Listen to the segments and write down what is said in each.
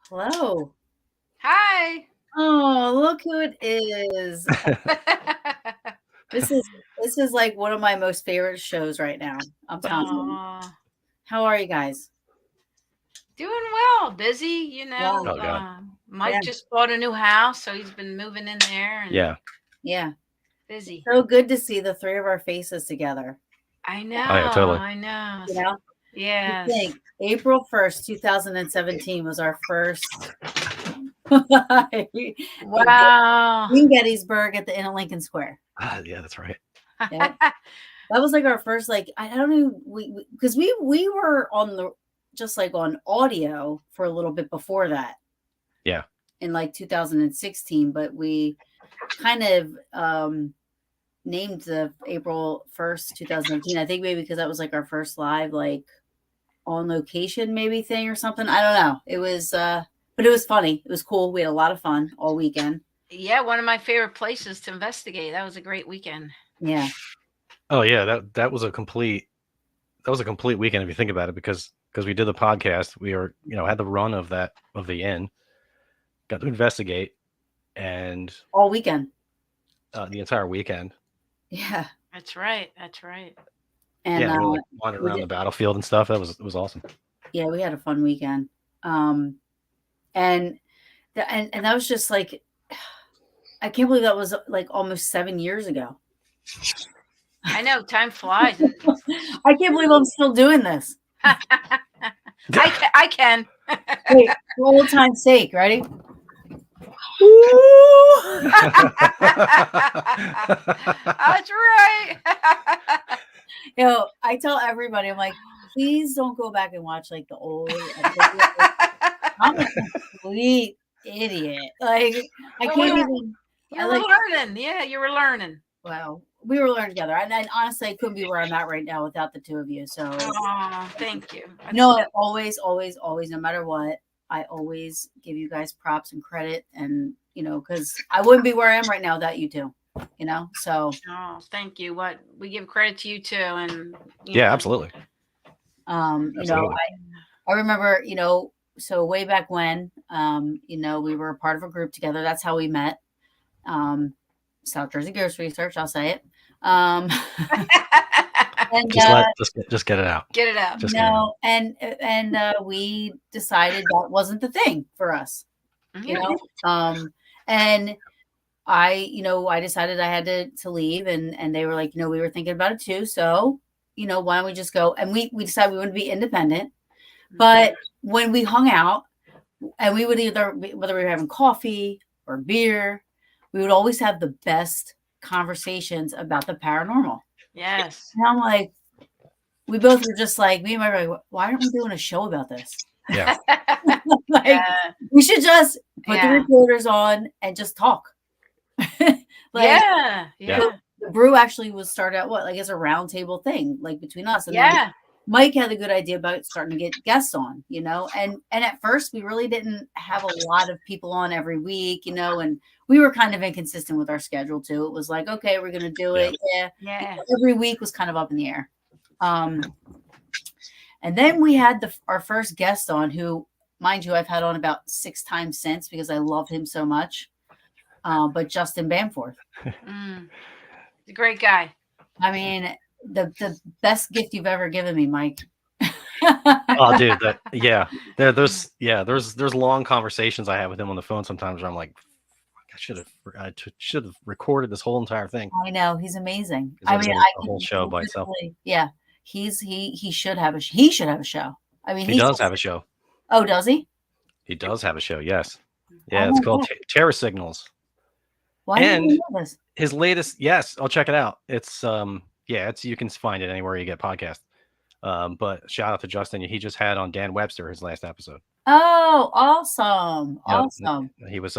Hello. Hi. Oh, look who it is. This is this is like one of my most favorite shows right now. I'm telling you. Aw, How are you guys? doing well. Busy, Yeah, Oh God. Mike yeah, just bought a new house, so he's been moving in there and Yeah. yeah. busy. So good to see the three of our faces together. I know, Oh yeah, totally. I know. You know, to Yes. think April 1st, 2017 was our first Wow. in Gettysburg at the Inner Lincoln Square. Yeah, that's right. Yeah. That was like our first, like, I don't know, because we were on the just like on audio for a little bit before that Yeah. in like 2016, but we kind of named the April 1st, 2017. I think maybe because that was like our first live, like on location, maybe thing or something. I don't know. It was, but it was funny. It was cool. We had a lot of fun all weekend. Yeah, one of my favorite places to investigate. That was a great weekend. Yeah. Oh yeah, that was a complete weekend if you think about it because we did the podcast. We were had the run of the inn, got to investigate, and All weekend. the entire weekend. Yeah. That's right. That's right. And Yeah, we were like wandering we around did, the battlefield and stuff. It was awesome. yeah, we had a fun weekend. Um, and and that was just like I can't believe that was like almost 7 years ago. I know time flies. I can't believe I'm still doing this. I can. Wait, for old time's sake, ready? That's right. I tell everybody, I'm like, please don't go back and watch like the old episodes. I'm a complete idiot. Like I Well, can't even. you I were like. learning. Yeah, you were learning. Wow, we were learning together, and honestly, I couldn't be where I'm at right now without the two of you. So Oh, thank you. I always, always, always, no matter what, I always give you guys props and credit, and because I wouldn't be where I am right now without you two. So Oh, thank you. What we give credit to you too, and Yeah, absolutely. Absolutely. I remember, so way back when, we were a part of a group together. That's how we met. Um, South Jersey Ghost Research, I'll say it. And Just get it out. Get it out. Just get it out. no, and we decided that wasn't the thing for us, you Mhm. know. And I decided I had to leave, and they were like, we were thinking about it too. So, why don't we just go? And we decided we wanted to be independent. But when we hung out, and we would whether we were having coffee or beer, we would always have the best conversations about the paranormal. Yes. And I'm like, we both were just like, me and my brother, why aren't we doing a show about this? Yeah. Like, Yeah. we should just put the Yeah. recorders on and just talk. Like, Yeah. Yeah. Yeah. the brew actually was started out like as a round table thing, like between us. And then Yeah. Mike had a good idea about starting to get guests on, and at first we really didn't have a lot of people on every week, and we were kind of inconsistent with our schedule too. It was like, okay, we're gonna do it. Yeah. Yeah. Every week was kind of up in the air. And then we had our first guest on, who, mind you, I've had on about 6 times since because I love him so much. But Justin Bamforth. Mm. He's a great guy. I mean, the best gift you've ever given me, Mike. Oh, dude, there's long conversations I have with him on the phone sometimes where I'm like, I should have recorded this whole entire thing. I know, he's amazing. It's I like mean, a whole show by itself. Yeah, he should have he should have a show. I mean, He does have a show. Oh, does he? He does have a show. Yes. Oh Yeah, it's my called God. Terror Signals. Why didn't And you know this? his latest, yes, I'll check it out. It's you can find it anywhere you get podcasts. But shout out to Justin. He just had on Dan Webster his last episode. Oh, awesome. Yep. Awesome. He was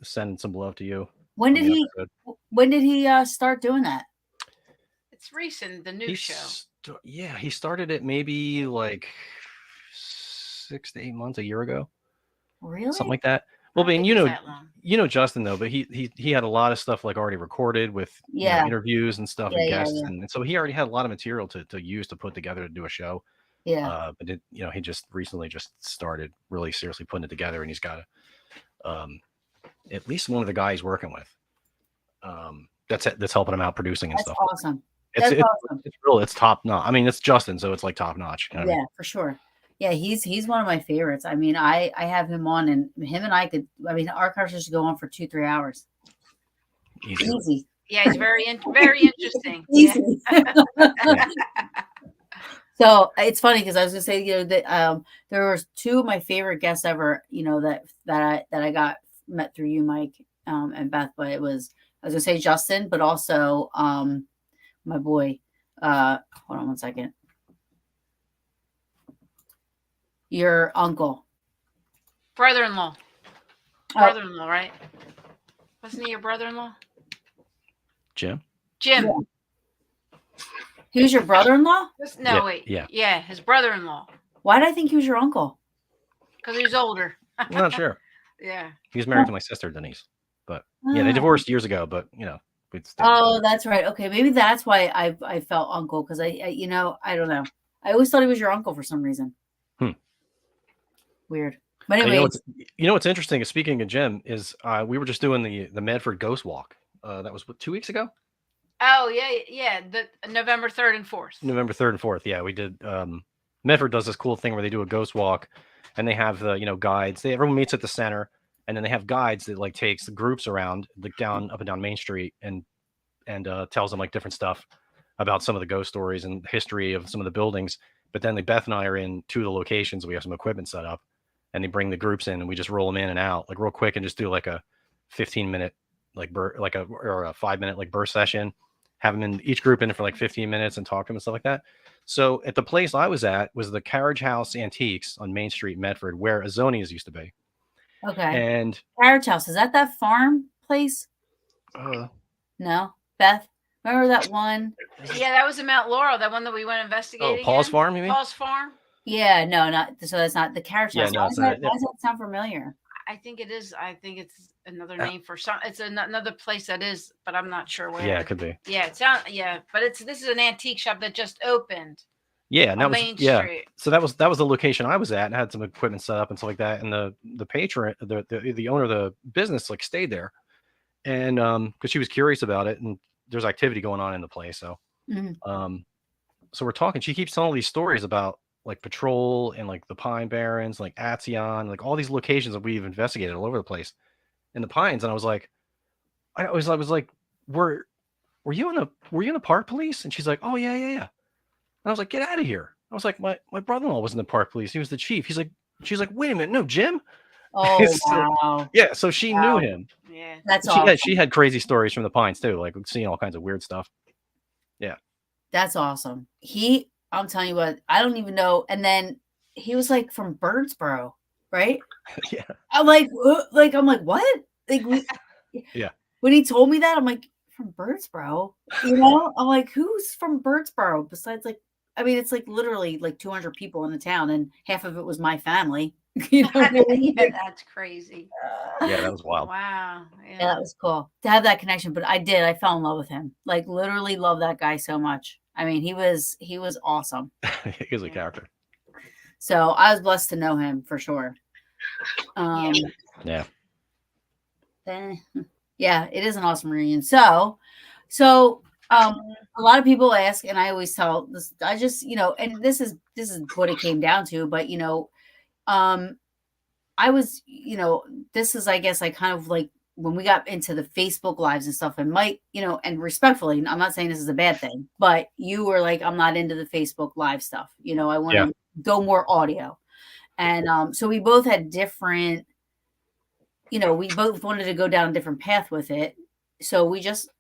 sending some love to you. When on did the he episode. start doing that? It's recent, the new show. He started it maybe like 6 to 8 months, a year ago, Really? something like that. Well, I mean, you know Justin though, but he had a lot of stuff like already recorded with Yeah. interviews and stuff and Yeah, guests, yeah. and so he already had a lot of material to use to put together to do a show. Yeah. But he just recently just started really seriously putting it together, and he's got at least one of the guys working with that's helping him out producing and That's stuff. awesome. It's That's it's awesome. it's real. It's top notch. I mean, it's Justin, so it's like top notch. You know what I Yeah, for sure. Yeah, he's one of my favorites. I mean, I have him on, and him and I could. I mean, our conversation go on for 2-3 hours. mean? Easy. Easy. Yeah, he's very interesting. Easy. Yeah. So it's funny because I was gonna say, that there was 2 of my favorite guests ever, that I got met through you, Mike, and Beth. But I was gonna say Justin, but also my boy. Hold on one second. Your uncle. Brother-in-law. Oh. Brother-in-law, right? Wasn't he your brother-in-law? Jim. Jim. Yeah. He was your brother-in-law? No, Yeah, wait. yeah. Yeah, his brother-in-law. Why did I think he was your uncle? Because he was older. I'm not sure. Yeah. He was married to my sister Denise, but yeah, they Oh. divorced years ago. But we'd stay. Oh, that's right. Okay, maybe that's why I felt uncle, because I I don't know. I always thought he was your uncle for some reason. Weird. But And anyways, what's interesting is, speaking of Jim, is we were just doing the Medford Ghost Walk. That was 2 weeks ago. Oh, yeah. The November 3rd and 4th. November 3rd and 4th. Yeah, we did. Medford does this cool thing where they do a ghost walk, and they have the guides. Everyone meets at the center, and then they have guides that like takes the groups around up and down Main Street and tells them like different stuff about some of the ghost stories and history of some of the buildings. But then Beth and I are in 2 of the locations. We have some equipment set up, and they bring the groups in, and we just roll them in and out like real quick, and just do like a 15-minute or a 5-minute like burst session. Have them in each group in for like 15 minutes and talk to them and stuff like that. So at the place I was at was the Carriage House Antiques on Main Street, Medford, where Azonia's used to be. okay. And Carriage House, is that farm place? No, Beth. Remember that one? Yeah, that was in Mount Laurel, that one that we went investigating. Paul's in. Farm, you mean? Paul's Farm. Yeah, no, not so. That's not the Carriage Yeah, House. no, Why it's does not. why does that sound familiar? I think it is. I think it's another name for some. It's another place that is, but I'm not sure where. Yeah, it could be. Yeah, but this is an antique shop that just opened. Yeah, and that on was Main Street. So that was the location I was at, and I had some equipment set up and stuff like that. And the patron, the owner of the business, like stayed there, and because she was curious about it, and there's activity going on in the place. So so we're talking. She keeps telling these stories about like Patrol and like the Pine Barrens, like Atzion, like all these locations that we've investigated all over the place in the Pines. And I was like, I was like, were you in the park police? And she's like, oh yeah. And I was like, get out of here. I was like, my brother-in-law was in the park police. He was the chief. She's like, wait a minute, no, Jim. Oh So, wow. yeah, so she knew him. Yeah. That's awesome. She had crazy stories from the Pines too, like seeing all kinds of weird stuff. Yeah. That's awesome. I'm telling you what, I don't even know. And then he was like from Birdsboro, right? Yeah. I'm like, what? Like, Yeah. When he told me that, I'm like, from Birdsboro, I'm like, who's from Birdsboro besides like, I mean, it's like literally like 200 people in the town, and half of it was my family. Yeah, that's crazy. Yeah, that was wild. Wow. Yeah, that was cool to have that connection. But I fell in love with him. Like literally love that guy so much. I mean, he was awesome. He was a character. So I was blessed to know him for sure. Yeah. Yeah, it is an awesome reunion. So a lot of people ask, and I always tell this, I just, and this is what it came down to, but I was, this is, I guess, I kind of like when we got into the Facebook lives and stuff, and Mike, and respectfully, I'm not saying this is a bad thing, but you were like, I'm not into the Facebook live stuff. I want to go more audio. And so we both had different, we both wanted to go down a different path with it. So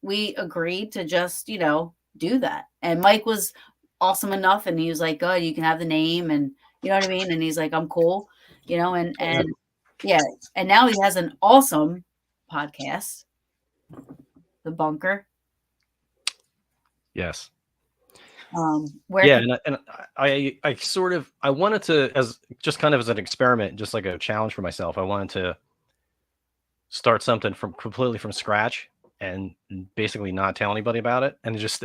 we agreed to just, do that. And Mike was awesome enough. And he was like, good, you can have the name. And you know what I mean? And he's like, I'm cool, and yeah. And now he has an awesome podcast, The Bunker. Yes. Where and I sort of, I wanted to, as just kind of as an experiment, just like a challenge for myself, I wanted to start something completely from scratch and basically not tell anybody about it, and just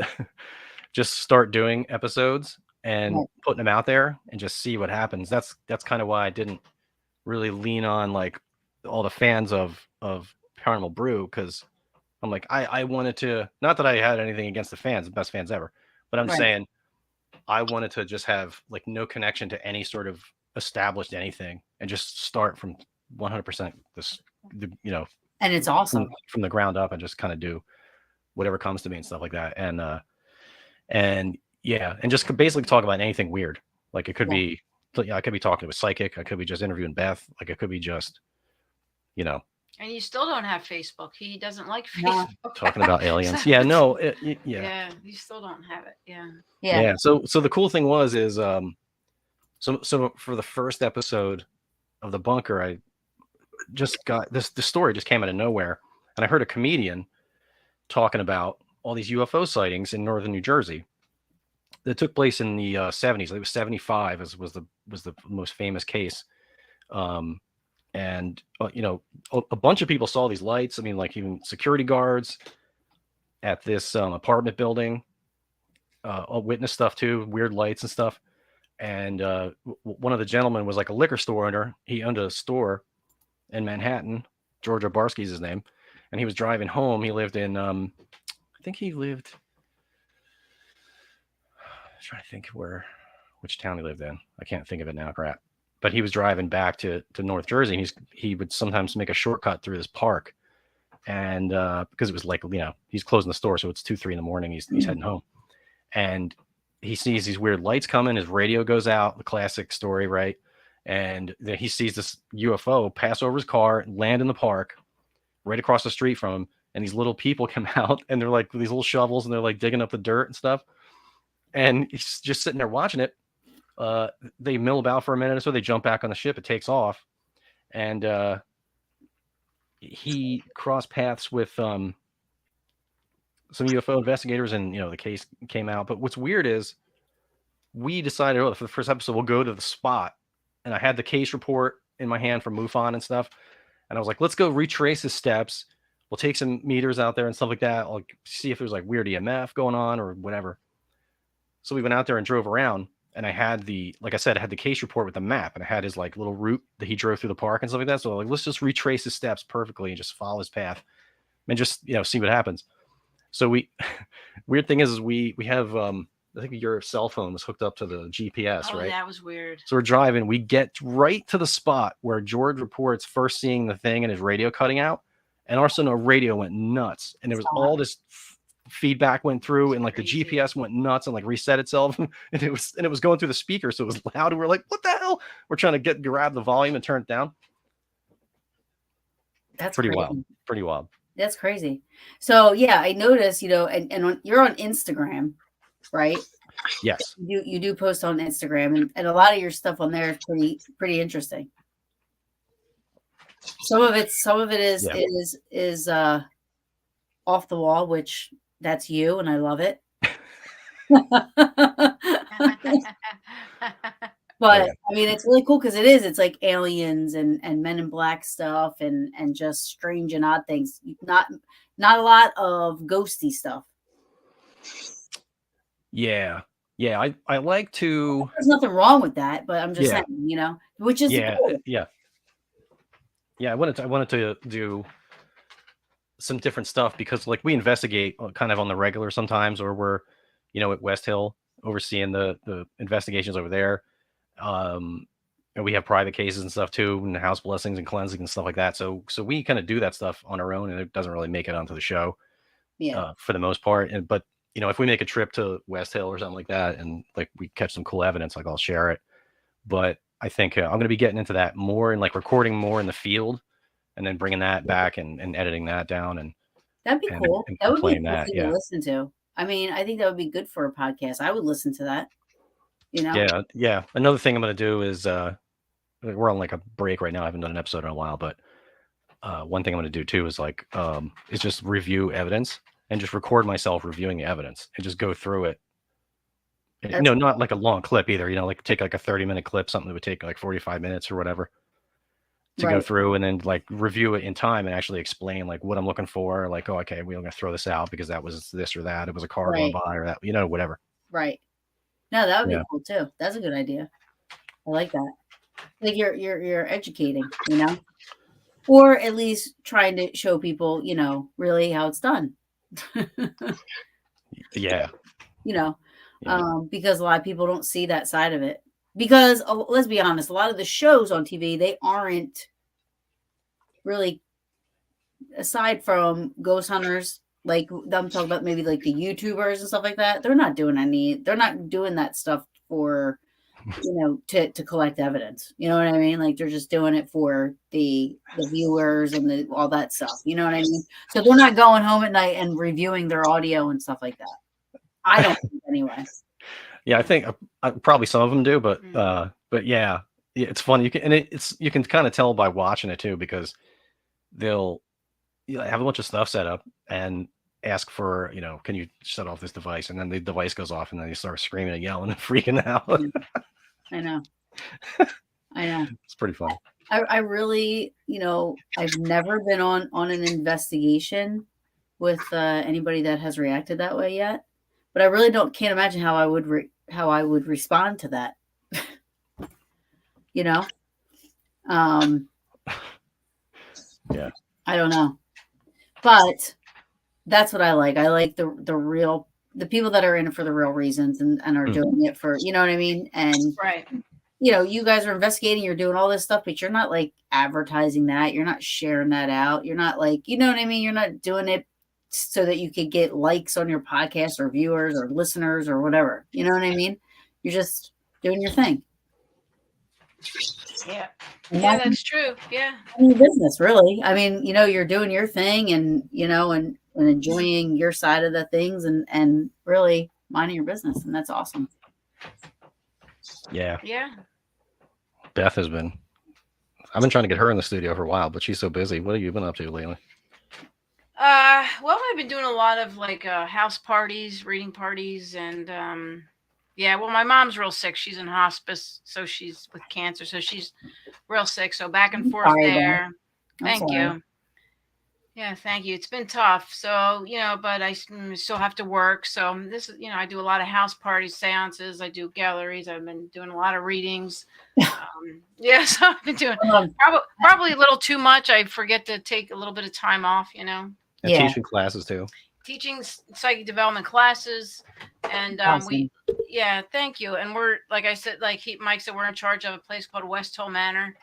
start doing episodes and Right. putting them out there and just see what happens. That's kind of why I didn't really lean on like all the fans of Paranormal Brew, because I'm like I wanted to, not that I had anything against the fans, the best fans ever, but I'm Right. saying I wanted to just have like no connection to any sort of established anything and just start from 100% And it's awesome. from the ground up and just kind of do whatever comes to me and stuff like that. And yeah, and just basically talk about anything weird. Like it could Yeah. be, I could be talking to a psychic. I could be just interviewing Beth. Like it could be just, And you still don't have Facebook. He doesn't like No. Facebook. talking about aliens. Yeah, no, yeah. Yeah, you still don't have it. Yeah. Yeah. So the cool thing is so for the first episode of The Bunker, I just got this. The story just came out of nowhere, and I heard a comedian talking about all these UFO sightings in northern New Jersey that took place in the 70s. It was 75 was the most famous case. And a bunch of people saw these lights. I mean, like even security guards at this apartment building witnessed stuff too, weird lights and stuff. And one of the gentlemen was like a liquor store owner. He owned a store in Manhattan. George Obarski's his name. And he was driving home. He lived in, I think he lived, I'm trying to think which town he lived in. I can't think of it now, crap. But he was driving back to North Jersey, and he would sometimes make a shortcut through this park. And because it was like, he's closing the store. So it's 2, 3 in the morning. He's heading home. And he sees these weird lights coming. His radio goes out, the classic story, right? And then he sees this UFO pass over his car, land in the park, right across the street from him. And these little people come out, and they're like these little shovels, and they're like digging up the dirt and stuff. And he's just sitting there watching it. They mill about for a minute or so. They jump back on the ship. It takes off. And he crossed paths with some UFO investigators, and the case came out. But what's weird is we decided, for the first episode, we'll go to the spot. And I had the case report in my hand from MUFON and stuff. And I was like, let's go retrace his steps. We'll take some meters out there and stuff like that. I'll see if there's like weird EMF going on or whatever. So we went out there and drove around. And I had like I said, I had the case report with the map, and I had his like little route that he drove through the park and stuff like that. So like, let's just retrace his steps perfectly and just follow his path and just, see what happens. So weird thing is we have, I think your cell phone was hooked up to the GPS, right? That was weird. So we're driving, we get right to the spot where George reports first seeing the thing and his radio cutting out. And all of a sudden our radio went nuts, and there was all this feedback went through, and like the GPS went nuts and like reset itself, and it was going through the speaker, so it was loud, and we're like, what the hell? We're trying to grab the volume and turn it down. That's pretty crazy. wild. That's crazy. So yeah, I noticed, and you're on Instagram, right? Yes. You do post on Instagram, and a lot of your stuff on there is pretty interesting. Some of it is off the wall, which that's you, and I love it. But I mean, it's really cool because it's like aliens and Men in Black stuff and just strange and odd things. Not a lot of ghosty stuff. Yeah. I like to. There's nothing wrong with that, but I'm just saying, which is cool. Yeah. I wanted to do some different stuff because like we investigate kind of on the regular sometimes, or we're, at West Hill overseeing the investigations over there. And we have private cases and stuff too, and house blessings and cleansing and stuff like that. So we kind of do that stuff on our own, and it doesn't really make it onto the show for the most part. But if we make a trip to West Hill or something like that, and like we catch some cool evidence, like I'll share it. But I think I'm going to be getting into that more and like recording more in the field, and then bringing that back and editing that down. And that'd be cool. That would be a cool thing to listen to. I mean, I think that would be good for a podcast. I would listen to that. Yeah. Another thing I'm going to do is we're on like a break right now. I haven't done an episode in a while, but one thing I'm going to do too is like is just review evidence and just record myself reviewing the evidence and just go through it. Not like a long clip either, like take like a 30-minute clip, something that would take like 45 minutes or whatever to go through, and then like review it in time and actually explain like what I'm looking for. Like, oh, okay, we're going to throw this out because that was this or that. It was a car going by or that, whatever. Right. No, that would be Yeah. cool too. That's a good idea. I like that. Like you're educating, or at least trying to show people, really how it's done. Yeah. you know, Yeah. because a lot of people don't see that side of it. Because let's be honest, a lot of the shows on TV, they aren't really, aside from ghost hunters, like them talking about maybe like the YouTubers and stuff like that. They're not doing that stuff for, to collect evidence. You know what I mean? Like they're just doing it for the viewers and all that stuff. You know what I mean? So they're not going home at night and reviewing their audio and stuff like that. I don't think anyway. Yeah, I think probably some of them do, but yeah, it's fun. You can kind of tell by watching it too, because they'll have a bunch of stuff set up and ask for, can you shut off this device? And then the device goes off, and then you start screaming and yelling and freaking out. I know. It's pretty fun. I really, I've never been on an investigation with anybody that has reacted that way yet, but I really can't imagine how I would respond to that. Yeah. I don't know, but that's what I like. I like the people that are in it for the real reasons and are doing it for, you know what I mean? And right. You guys are investigating, you're doing all this stuff, but you're not like advertising that. You're not sharing that out. You're not like, you know what I mean? You're not doing it so that you could get likes on your podcast or viewers or listeners or whatever. You know what I mean? You're just doing your thing. Yeah. Yeah, that's true. Yeah. Your business, really. I mean, you're doing your thing and, and enjoying your side of the things and really minding your business. And that's awesome. Yeah. Yeah. Beth I've been trying to get her in the studio for a while, but she's so busy. What have you been up to lately? Well, I've been doing a lot of like house parties, reading parties, and yeah, well, my mom's real sick. She's in hospice, so she's with cancer, so she's real sick. So back and forth there. Thank you. Yeah, thank you. It's been tough. So, but I still have to work. So this is, I do a lot of house parties, seances. I do galleries. I've been doing a lot of readings. Yeah, so I've been doing probably a little too much. I forget to take a little bit of time off, And teaching classes too. Teaching psychic development classes. And awesome. Thank you. And we're, like I said, Mike said, we're in charge of a place called West Hull Manor.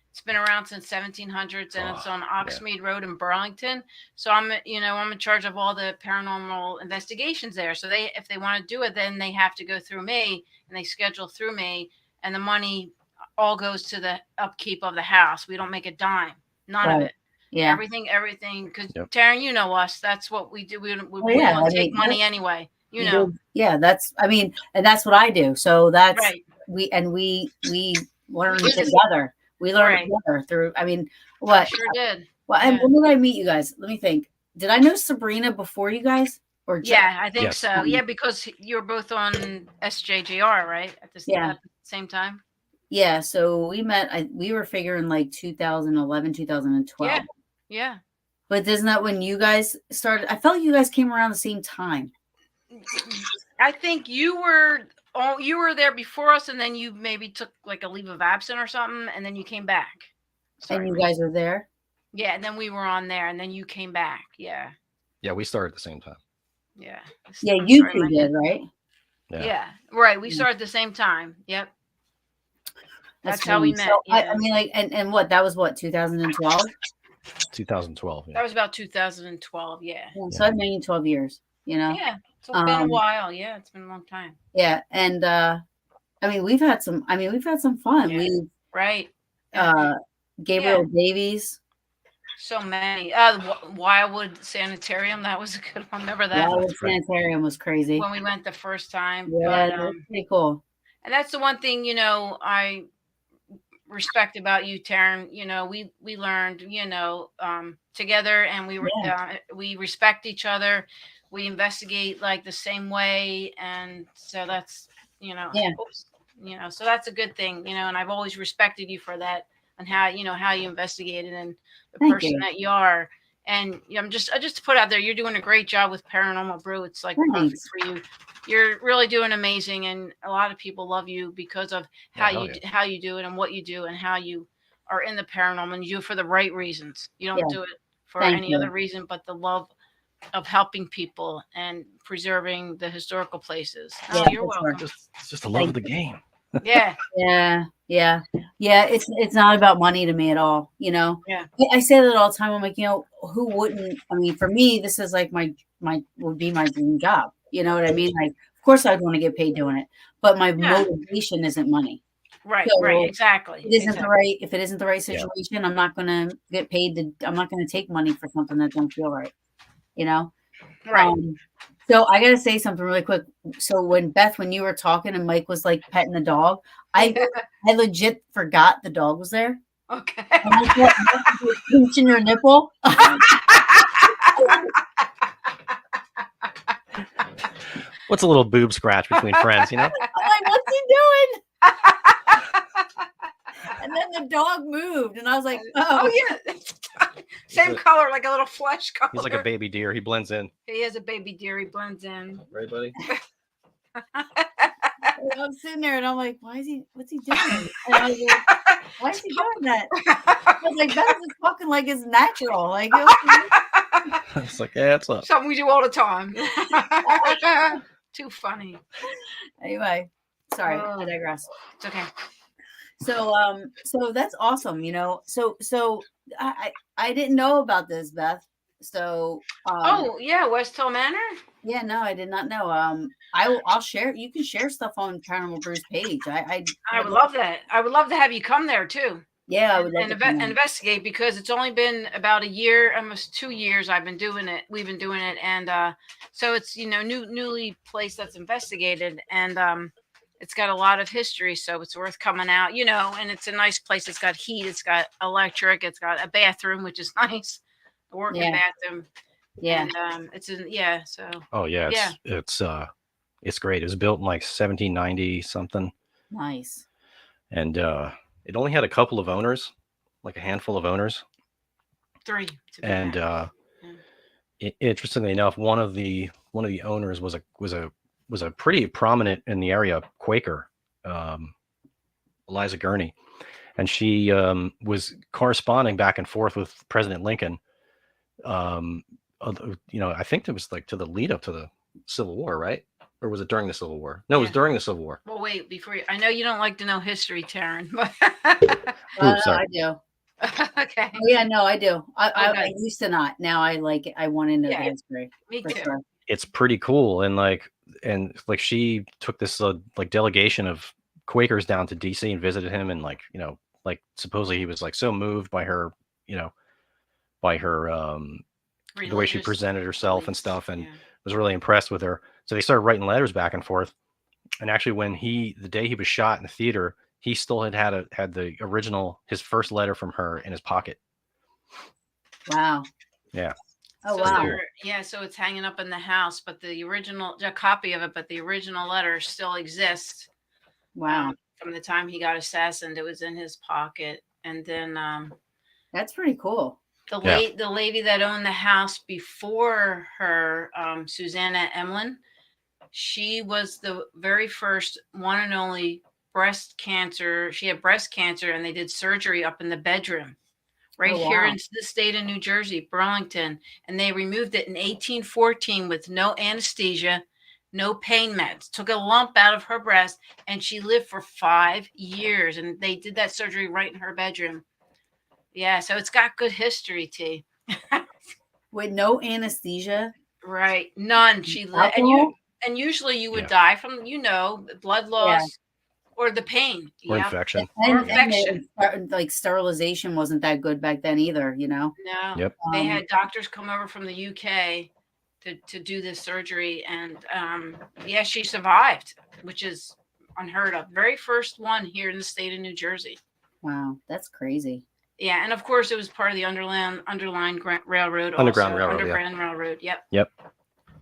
It's been around since 1700s, and it's on Oxmead Road in Burlington. So I'm in charge of all the paranormal investigations there. So if they want to do it, then they have to go through me, and they schedule through me, and the money all goes to the upkeep of the house. We don't make a dime, none of it. Yeah, everything. Because Taryn, you know us. That's what we do. We don't take money anyway. Yeah, that's. And that's what I do. So that's right. We learn together. We learned together through. What? I sure did. Well, and when did I meet you guys? Let me think. Did I know Sabrina before you guys? Or I think so. Yeah, because you're both on SJJR, right? At the same time. Yeah. So we met. We were figuring like 2011, 2012. Yeah. But isn't that when you guys started? I felt you guys came around the same time. I think you were there before us, and then you maybe took like a leave of absence or something, and then you came back. And you guys were there? Yeah, and then we were on there, and then you came back. Yeah. Yeah, we started at the same time. Yeah. Yeah, you two did, right? Yeah. Right. We started at the same time. Yep. That's how we met. So, and what? That was what, 2012? 2012. Yeah. That was about 2012. Yeah. So I've known you 12 years. Yeah. So it's been a while. Yeah, it's been a long time. Yeah, and we've had some. We've had some fun. Yeah. Gabriel Davies. So many. Wildwood Sanitarium. That was a good one. Remember that? Wildwood Sanitarium was crazy when we went the first time. Yeah, that was pretty cool. And that's the one thing I respect about you, Taryn. We learned together, and we respect each other. We investigate like the same way, and so that's so that's a good thing, and I've always respected you for that, and how you investigated and the person that you are, And I'm just to put out there, you're doing a great job with Paranormal Brew. It's like perfect Thanks. for you. You're really doing amazing, and a lot of people love you because of how how you do it and what you do and how you are in the paranormal, and you do it for the right reasons. You don't do it for any other reason but the love of helping people and preserving the historical places. Oh, you're welcome. It's just the love of the game. Yeah. Yeah. It's not about money to me at all. Yeah. I say that all the time. I'm like, who wouldn't? I mean, for me, this is like my would be my dream job. You know what I mean? Like, of course, I'd want to get paid doing it, but my motivation isn't money. Right. Right. Exactly. It isn't the right. If it isn't the right situation, I'm not going to get paid. I'm not going to take money for something that don't feel right. Right. So I got to say something really quick. So when you were talking and Mike was like petting the dog, I legit forgot the dog was there. Okay. Pinching your nipple. What's a little boob scratch between friends, I'm like, what's he doing? And then the dog moved, and I was like, oh yeah. Same color, like a little flesh color. He's like a baby deer. He blends in. He is a baby deer. He blends in. Right, buddy? I'm sitting there, and I'm like, what's he doing? And I was like, why is he doing that? I was like, Beth is fucking like it's natural. Like, it's like, yeah, it's up. Something we do all the time. Too funny. Anyway, sorry, I digress. It's okay. So that's awesome. So I didn't know about this, Beth. So oh yeah, West Hill Manor. Yeah, no, I did not know. I'll share. You can share stuff on Paranormal Brew's page. I would love that. I would love to have you come there too. Yeah, I would love to investigate, because it's only been about a year, almost 2 years. I've been doing it. We've been doing it, and so it's newly place that's investigated, and it's got a lot of history, so it's worth coming out. And it's a nice place. It's got heat. It's got electric. It's got a bathroom, which is nice. A working bathroom. Yeah. And it's in So. Oh yeah, it's great. It was built in like 1790 something. Nice. And it only had a couple of owners, like a handful of owners. 3. And interestingly enough, one of the owners was a pretty prominent in the area Quaker, Eliza Gurney, and she was corresponding back and forth with President Lincoln. I think it was like to the lead up to the Civil War, right? Or was it during the Civil War? No, it was during the Civil War. Well, wait, I know you don't like to know history, Taryn, but I do. Okay. Oh, yeah, no, I do. I used to not. Now I like it. I want to know the history. Me too. Sure. It's pretty cool, and she took this delegation of Quakers down to DC and visited him, and supposedly he was so moved by her, by her the way she presented herself and stuff, and was really impressed with her. So they started writing letters back and forth. And actually, when the day he was shot in the theater, he still had the original, his first letter from her in his pocket. Wow. Yeah. Oh, wow. Cool. Yeah. So it's hanging up in the house, but a copy of it, but the original letter still exists. Wow. From the time he got assassinated, it was in his pocket. And then that's pretty cool. The lady that owned the house before her, Susanna Emlyn, she was the very first one and only breast cancer. She had breast cancer, and they did surgery up in the bedroom here in the state of New Jersey, Burlington. And they removed it in 1814 with no anesthesia, no pain meds. Took a lump out of her breast, and she lived for 5 years. And they did that surgery right in her bedroom. Yeah, so it's got good history, T. With no anesthesia? Right, none. She lived, and usually you would die from blood loss or the pain or infection. And sterilization wasn't that good back then either, No. Yep. They had doctors come over from the UK to do this surgery, and she survived, which is unheard of. Very first one here in the state of New Jersey. Wow, that's crazy. Yeah, and of course it was part of the Underground Railroad. Underground Railroad. Yep.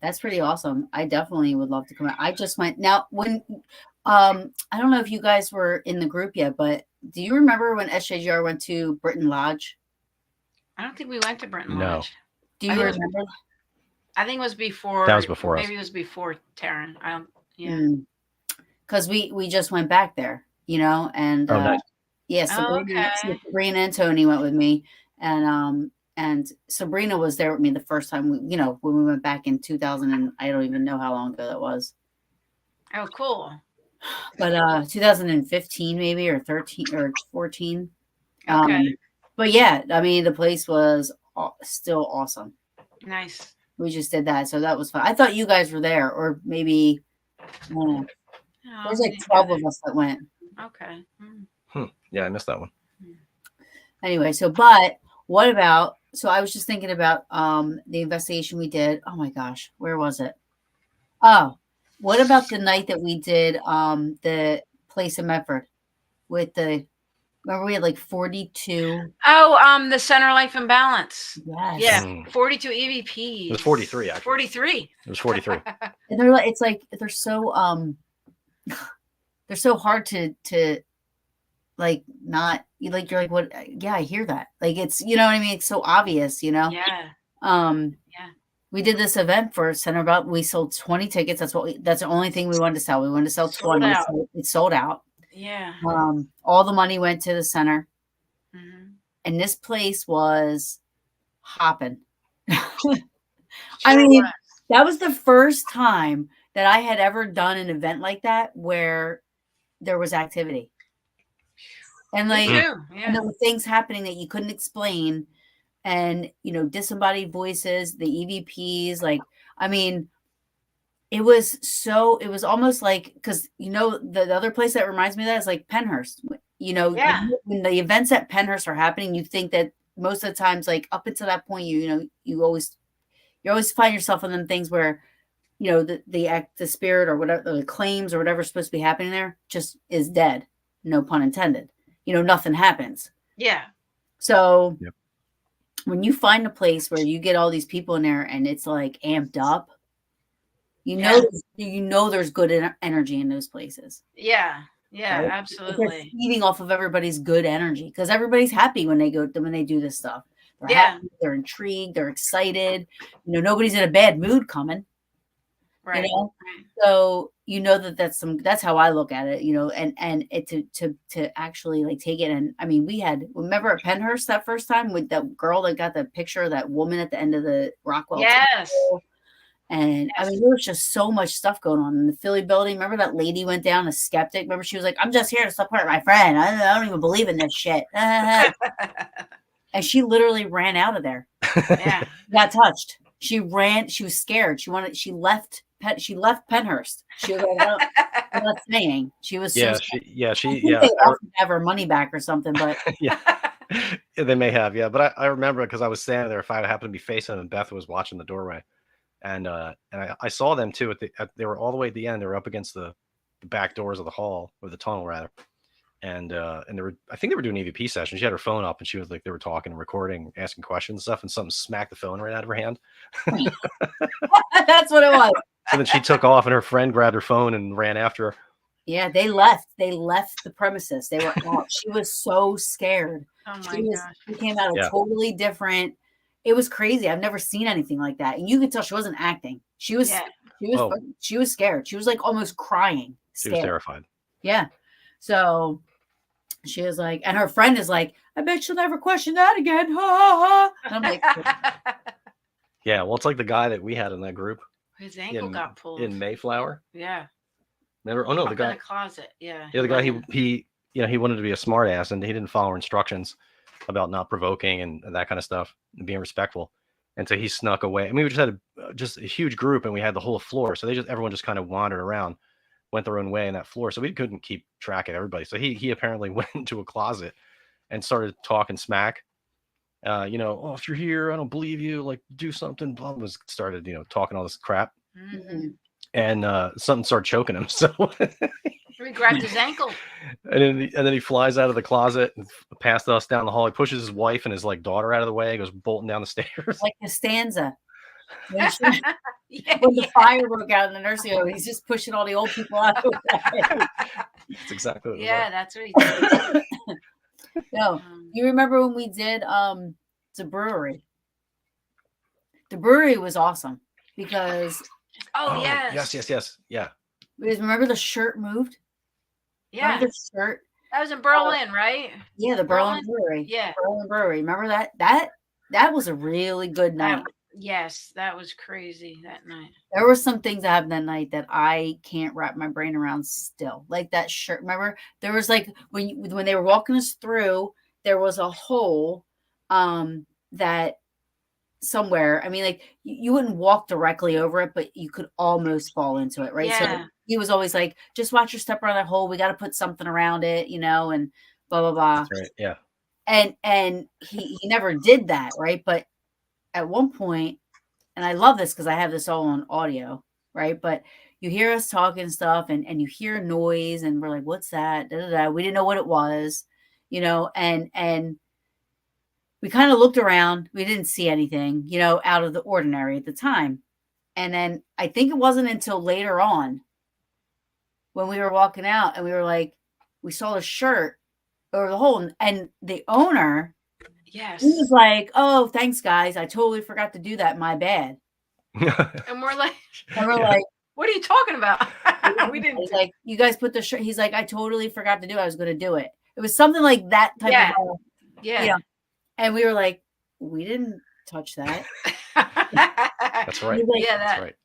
That's pretty awesome. I definitely would love to come out. I just went now when I don't know if you guys were in the group yet, but do you remember when SJGR went to Britton Lodge? I don't think we went to Britton Lodge. Do you remember? I think it was before. That was before us. Maybe it was before Taryn. I don't. Yeah. Because we just went back there, and nice. yeah, Sabrina and Tony went with me, and Sabrina was there with me the first time when we went back in 2000, and I don't even know how long ago that was. Oh, cool. But 2015 maybe, or 13 or 14. Okay. But yeah, I mean the place was still awesome. Nice. We just did that, so that was fun. I thought you guys were there, or maybe there's like 12 of us that went. Okay. Yeah, I missed that one. Anyway, but what about? So I was just thinking about the investigation we did. Oh my gosh, where was it? Oh, what about the night that we did the place in Medford with the? Remember we had like 42. Oh, the Center Life and Balance. Yes. Yeah, 42 EVPs. It was 43 actually. 43. It was 43. And they're so hard to like not you're like what? Yeah, I hear that. Like it's what I mean. It's so obvious, Yeah. Yeah. We did this event for Center About. We sold 20 tickets. That's the only thing we wanted to sell. We wanted to sell 20. So it sold out. Yeah. All the money went to the center. And this place was hopping. I mean, that was the first time that I had ever done an event like that where there was activity. And and there were things happening that you couldn't explain. And, disembodied voices, the EVPs, I mean, it was almost like, because, the other place that reminds me of that is like Penhurst. When the events at Penhurst are happening, you think that most of the times, like up until that point, you always find yourself in them things where, the spirit or whatever, the claims or whatever's supposed to be happening there just is dead. No pun intended. Nothing happens. Yeah. So when you find a place where you get all these people in there and it's like amped up, there's good energy in those places. Yeah. Yeah, right? absolutely. They're feeding off of everybody's good energy because everybody's happy when they do this stuff. They're happy, they're intrigued, they're excited. Nobody's in a bad mood coming. Right. So that's how I look at it, and it to actually like take it. And I mean, remember at Penhurst that first time with that girl that got the picture of that woman at the end of the Rockwell. Yes. Temple? And I mean, there was just so much stuff going on in the Philly building. Remember that lady went down, a skeptic? Remember she was like, I'm just here to support my friend. I don't even believe in this shit. And she literally ran out of there. Yeah. Got touched. She ran. She was scared. She left Penhurst. She was like, I'm not saying. She was they often have her money back or something, but yeah, they may have, yeah. But I remember because I was standing there. If I happened to be facing them, and Beth was watching the doorway, and I saw them too. They were all the way at the end. They were up against the back doors of the hall or the tunnel rather, and I think they were doing an EVP session. She had her phone up and she was like, they were talking and recording, asking questions and stuff, and something smacked the phone right out of her hand. That's what it was. So then she took off and her friend grabbed her phone and ran after her. Yeah, they left the premises. They were out. She was so scared. Oh my gosh. She came out totally different. It was crazy. I've never seen anything like that. And you could tell she wasn't acting. She was scared. She was like almost crying. She was terrified. Yeah. So she was like, and her friend is like, I bet she'll never question that again. Ha ha ha. And I'm like, yeah, well, it's like the guy that we had in that group. His ankle got pulled in Mayflower. Yeah. Remember? Oh no, the guy in the closet. Yeah. Yeah, the guy he wanted to be a smart ass and he didn't follow instructions about not provoking and that kind of stuff and being respectful. And so he snuck away. I mean, we just had a huge group and we had the whole floor. So everyone just kind of wandered around, went their own way in that floor. So we couldn't keep track of everybody. So he apparently went into a closet and started talking smack. If you're here, I don't believe you, like do something. Blah, blah, started, talking all this crap. Mm-hmm. And something started choking him. So he grabbed his ankle. And then he flies out of the closet and past us down the hall. He pushes his wife and his daughter out of the way. He goes bolting down the stairs. Like Costanza. When the fire broke out in the nursing home, he's just pushing all the old people out of the way. That's exactly what it was. That's what he did. No, you remember when we did the brewery? the brewery was awesome because yes. Yeah. remember the shirt moved? Yeah. Remember the shirt? That was in Berlin, right? Yeah, the Berlin Brewery. Yeah. Berlin Brewery. Remember that? That was a really good night. Yes, that was crazy that night. There were some things that happened that night that I can't wrap my brain around still. Like that shirt. Remember, there was like when they were walking us through, there was a hole that somewhere. I mean, like you wouldn't walk directly over it, but you could almost fall into it, right? Yeah. So he was always like, just watch your step around that hole. We got to put something around it, and blah blah blah. That's right. Yeah. And he never did that, right? But at one point, and I love this because I have this all on audio, right? But you hear us talking stuff and you hear noise and we're like, what's that? Da, da, da. We didn't know what it was, and we kind of looked around. We didn't see anything, out of the ordinary at the time. And then I think it wasn't until later on when we were walking out and we were like, we saw the shirt over the hole, and the owner, yes, he was like, "Oh, thanks, guys. I totally forgot to do that. My bad." And we're like, "What are you talking about?" We didn't. He's like, "You guys put the shirt." He's like, "I totally forgot to do it. I was going to do it." It was something like that type of, And we were like, "We didn't touch that." That's right. Like, that's right.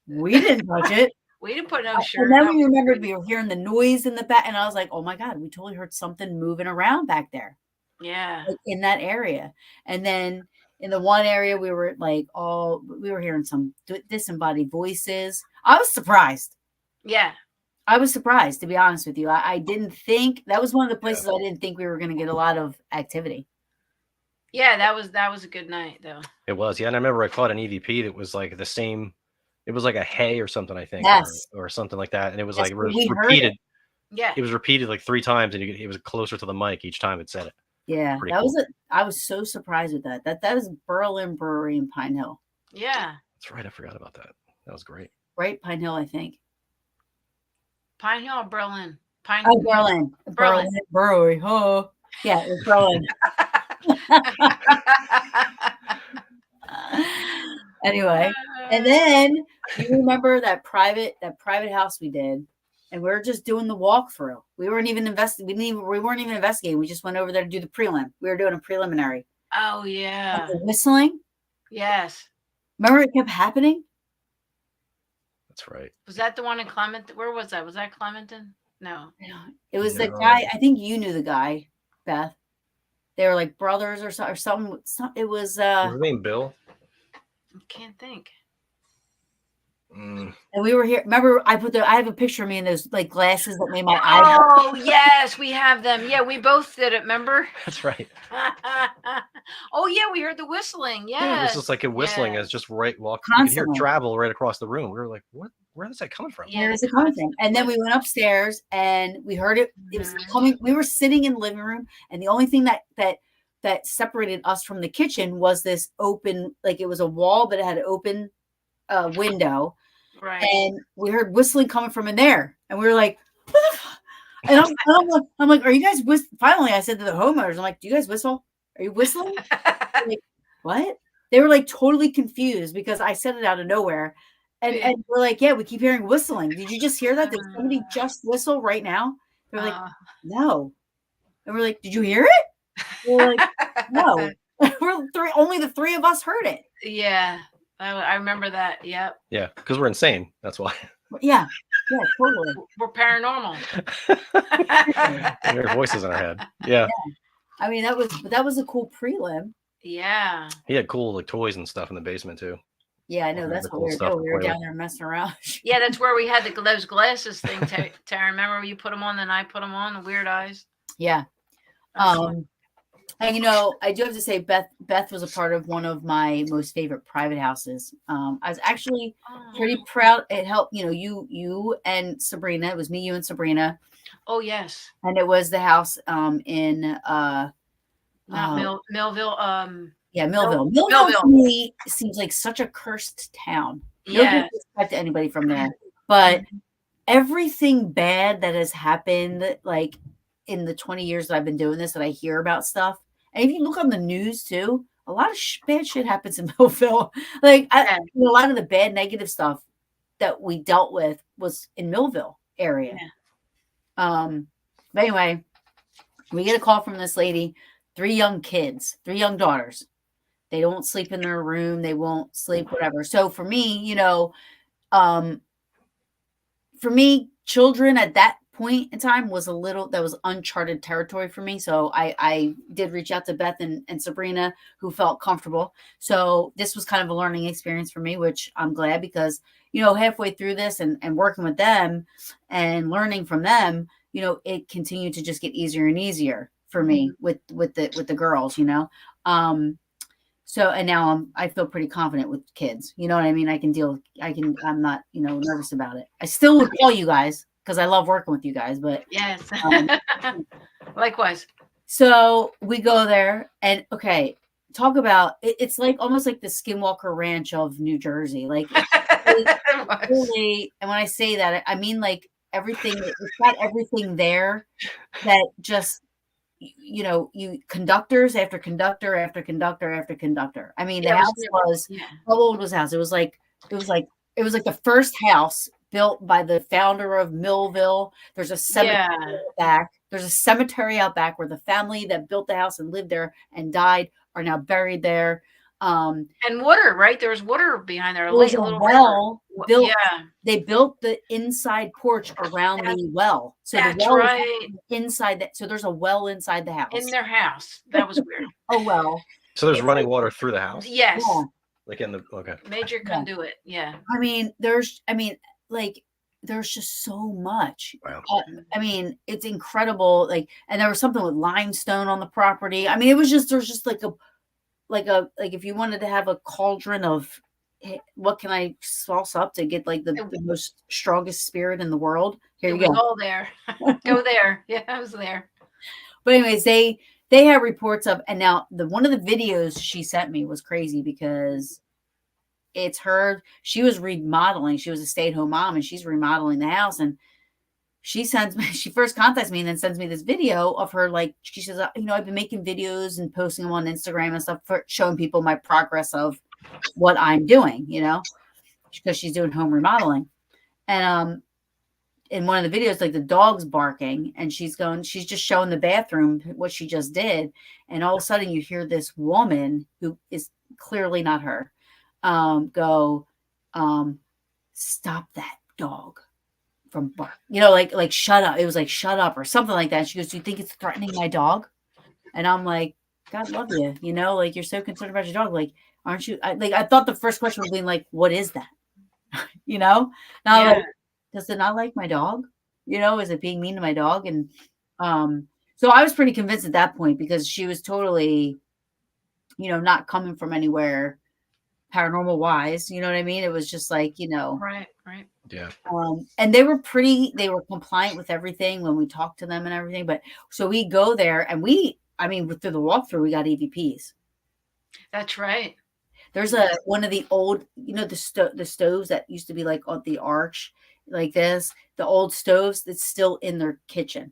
We didn't touch it. We didn't put no shirt. And then we remembered we were hearing the noise in the back, and I was like, "Oh my God, we totally heard something moving around back there." Yeah. Like in that area. And then in the one area, we were like, we were hearing some disembodied voices. I was surprised. Yeah. I was surprised, to be honest with you. I didn't think that was one of the places I didn't think we were going to get a lot of activity. Yeah, that was a good night though. It was. Yeah. And I remember I caught an EVP that was like the same. It was like a hay or something, I think, yes. or something like that. And it was yes, like repeated. Yeah. It was repeated like 3 times, and it was closer to the mic each time it said it. Yeah. I was so surprised with that. That is Berlin Brewery in Pine Hill. Yeah. That's right. I forgot about that. That was great. Right? Pine Hill, I think. Pine Hill or Berlin? Berlin. Berlin Brewery. Oh. Yeah, it's Berlin. Anyway, and then you remember that private house we did, and we were just doing the walkthrough. We weren't even investigating. We weren't even investigating. We just went over there to do the prelim. We were doing a preliminary. Oh yeah. The whistling. Yes. Remember, it kept happening. That's right. Was that the one in Clementon? Where was that? Was that Clementon? No. It was the guy. I think you knew the guy, Beth. They were like brothers or something. It was. Was his name Bill? I can't think. And we were here. Remember, I have a picture of me in those like glasses that made my eyes. Oh yes, we have them. Yeah, we both did it. Remember? That's right. Oh yeah, we heard the whistling. Yeah, it was just like a whistling as just walking. You could hear travel right across the room. We were like, "What? Where is that coming from?" Yeah, where is it coming from? And then we went upstairs and we heard it. It was coming. We were sitting in the living room, and the only thing that separated us from the kitchen was this open, like it was a wall, but it had an open window. Right. And we heard whistling coming from in there. And we were like, what the fuck? And I'm like, are you guys whistling? Finally, I said to the homeowners, I'm like, do you guys whistle? Are you whistling? Like, what? They were like totally confused because I said it out of nowhere. And we're like, yeah, we keep hearing whistling. Did you just hear that? Did somebody just whistle right now? They're like, no. And we're like, did you hear it? We're like, no. Only the 3 of us heard it. Yeah. I remember that. Yep. Yeah, because we're insane. That's why. Yeah. Yeah, totally. We're paranormal. Your voices in our head. Yeah. I mean, that was a cool prelim. Yeah. He had cool like toys and stuff in the basement too. Yeah, I know. That's what we were doing. We were down there messing around. Yeah, that's where we had those glasses thing. Tara, remember you put them on, then I put them on, the weird eyes. Yeah. And I do have to say, Beth was a part of one of my most favorite private houses. I was actually pretty proud. It helped, you and Sabrina. It was me, you, and Sabrina. Oh yes. And it was the house in Millville. Yeah, Millville. Millville to me seems like such a cursed town. No disrespect to anybody from there, but everything bad that has happened, like in the 20 years that I've been doing this, that I hear about stuff. And if you look on the news too, a lot of bad shit happens in Millville. Like Yeah. a lot of the bad negative stuff that we dealt with was in Millville area. Yeah. But anyway, we get a call from this lady, 3 young kids, 3 young daughters. They don't sleep in their room. They won't sleep, whatever. So for me, children at that point in time was that was uncharted territory for me. So I did reach out to Beth and Sabrina, who felt comfortable. So this was kind of a learning experience for me, which I'm glad, because, halfway through this and working with them and learning from them, it continued to just get easier and easier for me with the girls, So, and now I feel pretty confident with kids. You know what I mean? I'm not, nervous about it. I still would call you guys because I love working with you guys, but Yes. Likewise. so we go there and okay, talk about it's like almost like the Skinwalker Ranch of New Jersey. Like it's really, and when I say that, I mean like everything, it's got everything there that just you conductors after conductor after conductor after conductor. I mean, the house was how old was the house? It was like the first house built by the founder of Millville. There's a cemetery out back. There's a cemetery out back where the family that built the house and lived there and died are now buried there. And water, right? There was water behind there. There was a well built. Yeah. They built the inside porch around the well. So the well is inside that. So there's a well inside the house. In their house. That was weird. Oh, well. So there's running water through the house? Yes. Yeah. Like in the, okay. Major conduit. Yeah. I mean, there's just so much. Wow. It's incredible. Like, and there was something with limestone on the property. I mean, there's just like if you wanted to have a cauldron of what can I sauce up to get like the most strongest spirit in the world, here you go. Go there. Go there. Yeah, I was there. But anyways, they have reports of, and now one of the videos she sent me was crazy because it's her. She was remodeling. She was a stay-at-home mom, and she's remodeling the house. And she first contacts me and then sends me this video of her. Like, she says, I've been making videos and posting them on Instagram and stuff for showing people my progress of what I'm doing, because she's doing home remodeling. And in one of the videos, like the dog's barking and she's just showing the bathroom what she just did. And all of a sudden you hear this woman who is clearly not her, go, stop that dog from bark, like shut up. It was like, shut up or something like that. And she goes, do you think it's threatening my dog? And I'm like, God love you. Like, you're so concerned about your dog. Like, aren't you? I thought the first question would be like, what is that? Now, like, does it not like my dog? Is it being mean to my dog? And so I was pretty convinced at that point because she was totally, not coming from anywhere paranormal wise. You know what I mean? It was just like, Right. Yeah. And they were compliant with everything when we talked to them and everything. But so we go there and through the walkthrough, we got EVPs. That's right. There's one of the old, the stoves that used to be like on the arch, like this, the old stoves that's still in their kitchen.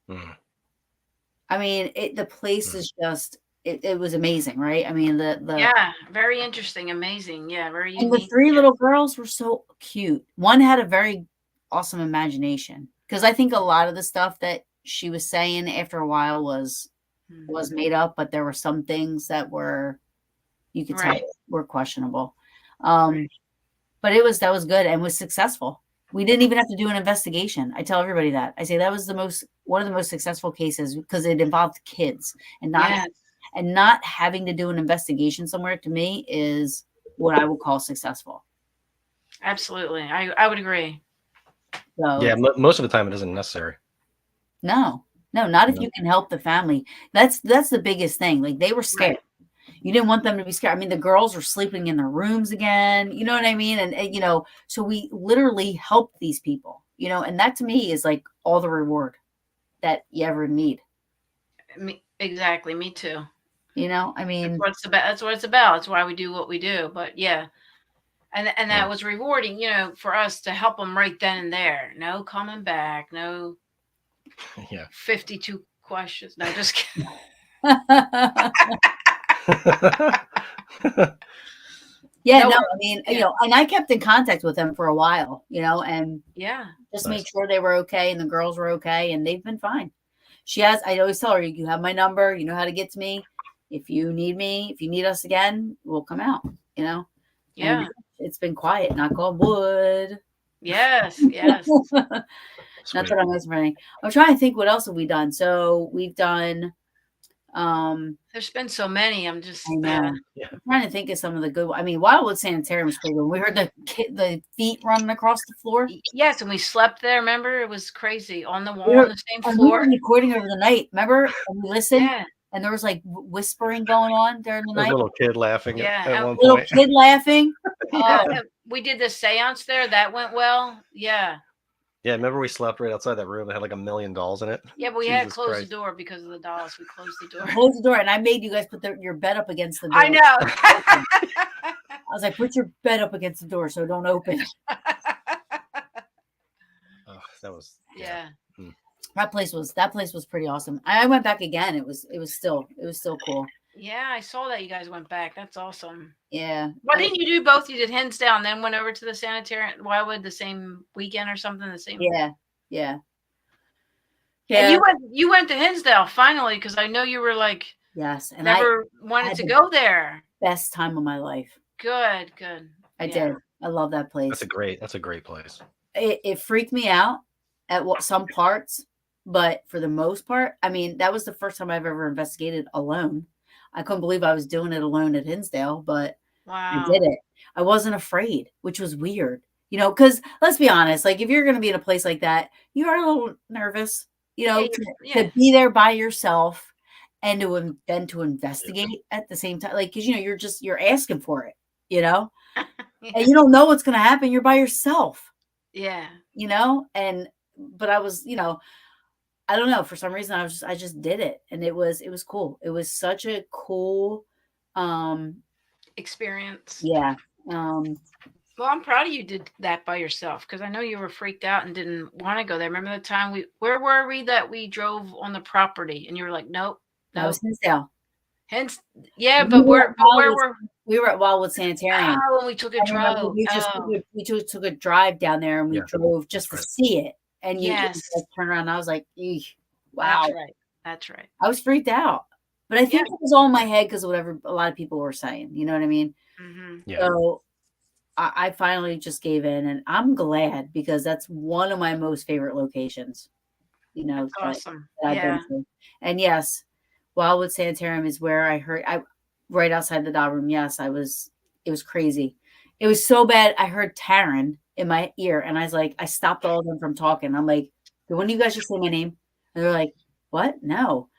I mean, the place is just, it was amazing, right? I mean, yeah, very interesting, amazing. Yeah, very unique. And the 3 little girls were so cute. One had a very awesome imagination because I think a lot of the stuff that she was saying after a while was made up, but there were some things that were, you could tell were questionable. But that was good and was successful. We didn't even have to do an investigation. I tell everybody that. I say that was one of the most successful cases because it involved kids and not having to do an investigation somewhere, to me, is what I would call successful. Absolutely. I would agree. So, yeah, most of the time it isn't necessary. No, not if you can help the family. That's the biggest thing. Like, they were scared. Right. You didn't want them to be scared. I mean, the girls were sleeping in their rooms again. You know what I mean? And so we literally helped these people, and that to me is like all the reward that you ever need. Exactly. Me too. I mean, that's what it's about. That's why we do what we do. But yeah. And that was rewarding, for us to help them right then and there. No coming back. No 52 questions. No, just kidding. Yeah, No, no, I mean, yeah. you know, and I kept in contact with them for a while, you know, and Yeah. just Nice. made sure they were okay and the girls were okay, and they've been fine. I always tell her, you have my number, you know how to get to me. If you need us again, we'll come out, you know. Yeah. And it's been quiet, knock on wood. Yes. Yes. Not Sweet. that I'm running. I'm trying to think what else have we done. So we've done There's been so many. I'm just I know. Yeah. I'm trying to think of some of the good ones. I mean, Wildwood Sanitarium was pretty good. We heard the feet running across the floor. Yes, and we slept there. Remember, it was crazy on the wall We were, on the same and we were floor. recording over the night. Remember? And we listened, Yeah. and there was like whispering going on during the There's night. a little kid laughing Yeah, at one Little point. kid laughing. Oh, We did the seance there. That went well. Yeah. Yeah, remember we slept right outside that room that had like $1 million in it? Yeah, but we had to Jesus close Christ. the door because of the dolls. We closed the door. close the door, and I made you guys put your bed up against the door. I know. I was like, put your bed up against the door so don't open. Oh, that was Yeah. That place was pretty awesome. I went back again. It was still cool. Yeah, I saw that you guys went back. That's awesome. Yeah. Why didn't you do both? You did Hinsdale and then went over to the sanitarium. Wildwood the same weekend or something? The same. Yeah. Yeah. And you went to Hinsdale finally because I know you were like Yes. And never I wanted had to the go there. best time of my life. Good. Good. I Yeah. did. I love that place. that's a great place. It freaked me out at some parts, but for the most part, I mean, that was the first time I've ever investigated alone. I couldn't believe I was doing it alone at Hinsdale, but Wow. I did it. I wasn't afraid, which was weird, you know, because let's be honest, like if you're going to be in a place like that, you are a little nervous, you know, to be there by yourself and to investigate at the same time, like, because, you know, you're asking for it, you know, and you don't know what's going to happen. You're by yourself. Yeah. You know, but I was, you know, I don't know, for some reason I just did it, and it was cool. It was such a cool Experience. Yeah. Well, I'm proud of you did that by yourself because I know you were freaked out and didn't want to go there. Remember the time where were we that we drove on the property and you were like, nope. That was Hinsdale. Yeah, but where were we were at Wildwood Sanitarium. Oh, when we took a drive. We took a drive down there, and we drove just to see it. And you just turn around, and I was like, wow. That's right. I was freaked out. But I think it was all in my head because of whatever a lot of people were saying. You know what I mean? Mm-hmm. Yeah. So I finally just gave in, and I'm glad because that's one of my most favorite locations. You know, that's awesome. That I've been to. And yes, Wildwood Sanitarium is where I heard right outside the doll room. Yes, it was crazy. It was so bad. I heard Taryn in my ear, and I was like, I stopped all of them from talking. I'm like, did one of you guys just say my name? And they're like, what? No.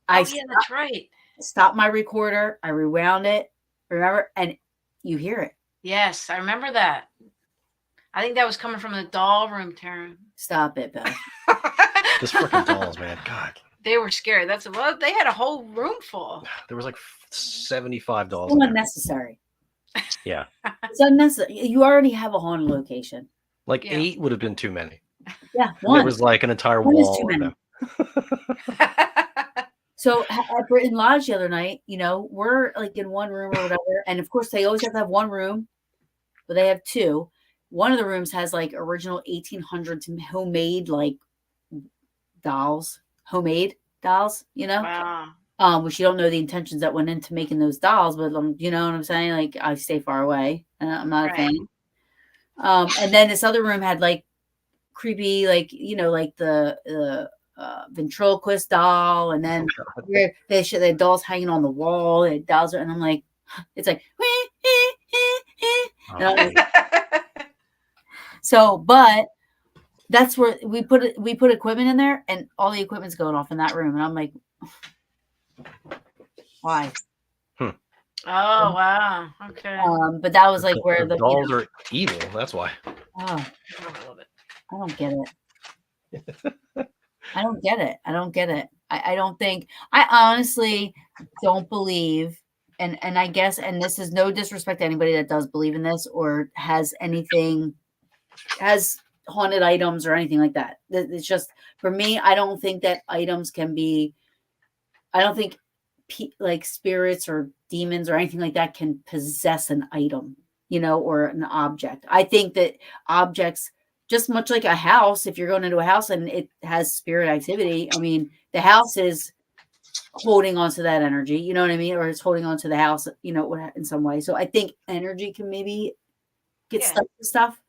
That's right. Stopped my recorder. I rewound it. Remember? And you hear it. Yes, I remember that. I think that was coming from the doll room, Taryn. Stop it, Beth. This freaking dolls, man. God. They were scary. They had a whole room full. There was like 75 dolls. It's unnecessary. Yeah. It's unnecessary. You already have a haunted location. Like 8 would have been too many. Yeah, one. It was like an entire one wall. Is too many. So at Britain Lodge the other night, you know, we're like in one room or whatever. And of course, they always have to have one room, but they have two. One of the rooms has like original 1800s homemade like homemade dolls, you know? Wow. Which you don't know the intentions that went into making those dolls, but you know what I'm saying? Like I stay far away. I'm not a fan. And then this other room had like creepy, like, you know, like the ventriloquist doll, and then the dolls hanging on the wall, and dolls and I'm like, it's like, so, but that's where we put equipment in there, and all the equipment's going off in that room, and I'm like, why? Oh wow, okay. But that was like where the dolls are evil. That's why. Oh, I love it. I don't get it. I don't get it. I don't think. I honestly don't believe, and I guess, and this is no disrespect to anybody that does believe in this or has haunted items or anything like that. It's just, for me, I don't think that items can be. I don't think like spirits or demons or anything like that can possess an item, or an object. I think that objects, just much like a house, if you're going into a house and it has spirit activity, I mean, the house is holding on to that energy, you know what I mean? Or it's holding on to the house, in some way. So I think energy can maybe get stuck with stuff.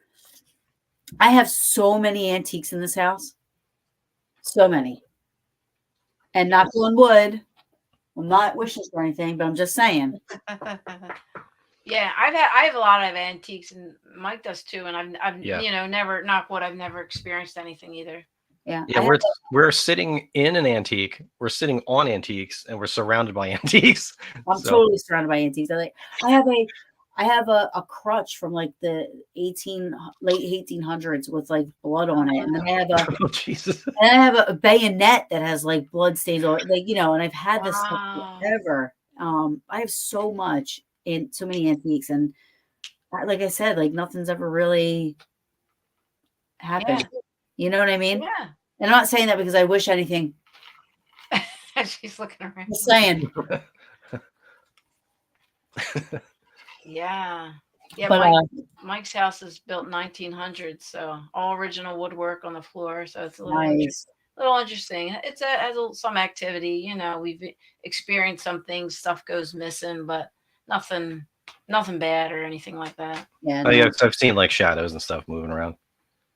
I have so many antiques in this house. So many. And knock on wood. I'm not wishing for anything, but I'm just saying. Yeah, I have a lot of antiques, and Mike does too. And I've never, knock wood, I've never experienced anything either. Yeah. We're sitting in an antique. We're sitting on antiques, and we're surrounded by antiques. I'm totally surrounded by antiques. I have a crutch from like the late 1800s with like blood on it, and then I have I have a bayonet that has like blood stains on it, and I've had this stuff forever. I have so much in so many antiques, and like I said, like nothing's ever really happened. Yeah. You know what I mean? Yeah. And I'm not saying that because I wish anything. She's looking around. I'm saying. Yeah. Yeah, but, Mike's house is built 1900s, so all original woodwork on the floor. So it's a little interesting. It has some activity. We've experienced some things. Stuff goes missing, but nothing bad or anything like that. Yeah. I've seen like shadows and stuff moving around.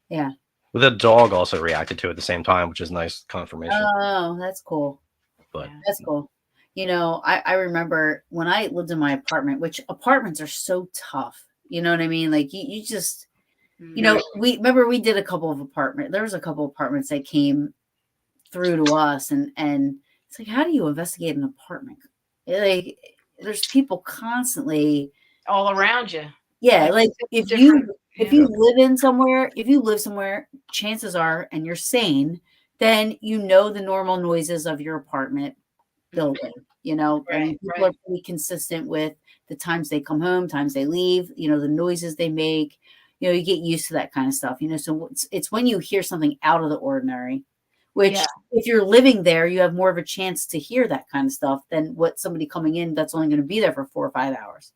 Yeah. The dog also reacted to it at the same time, which is nice confirmation. Oh, that's cool. But that's cool. I remember when I lived in my apartment, which apartments are so tough. You know what I mean? Like you just, we did a couple of apartments. There was a couple of apartments that came through to us, and it's like, how do you investigate an apartment? Like, there's people constantly all around you. Yeah, like if you live somewhere, chances are, and you're sane, then the normal noises of your apartment building, and people are pretty consistent with the times they come home, times they leave, the noises they make, you get used to that kind of stuff, so it's when you hear something out of the ordinary, which if you're living there, you have more of a chance to hear that kind of stuff than what somebody coming in that's only going to be there for 4 or 5 hours.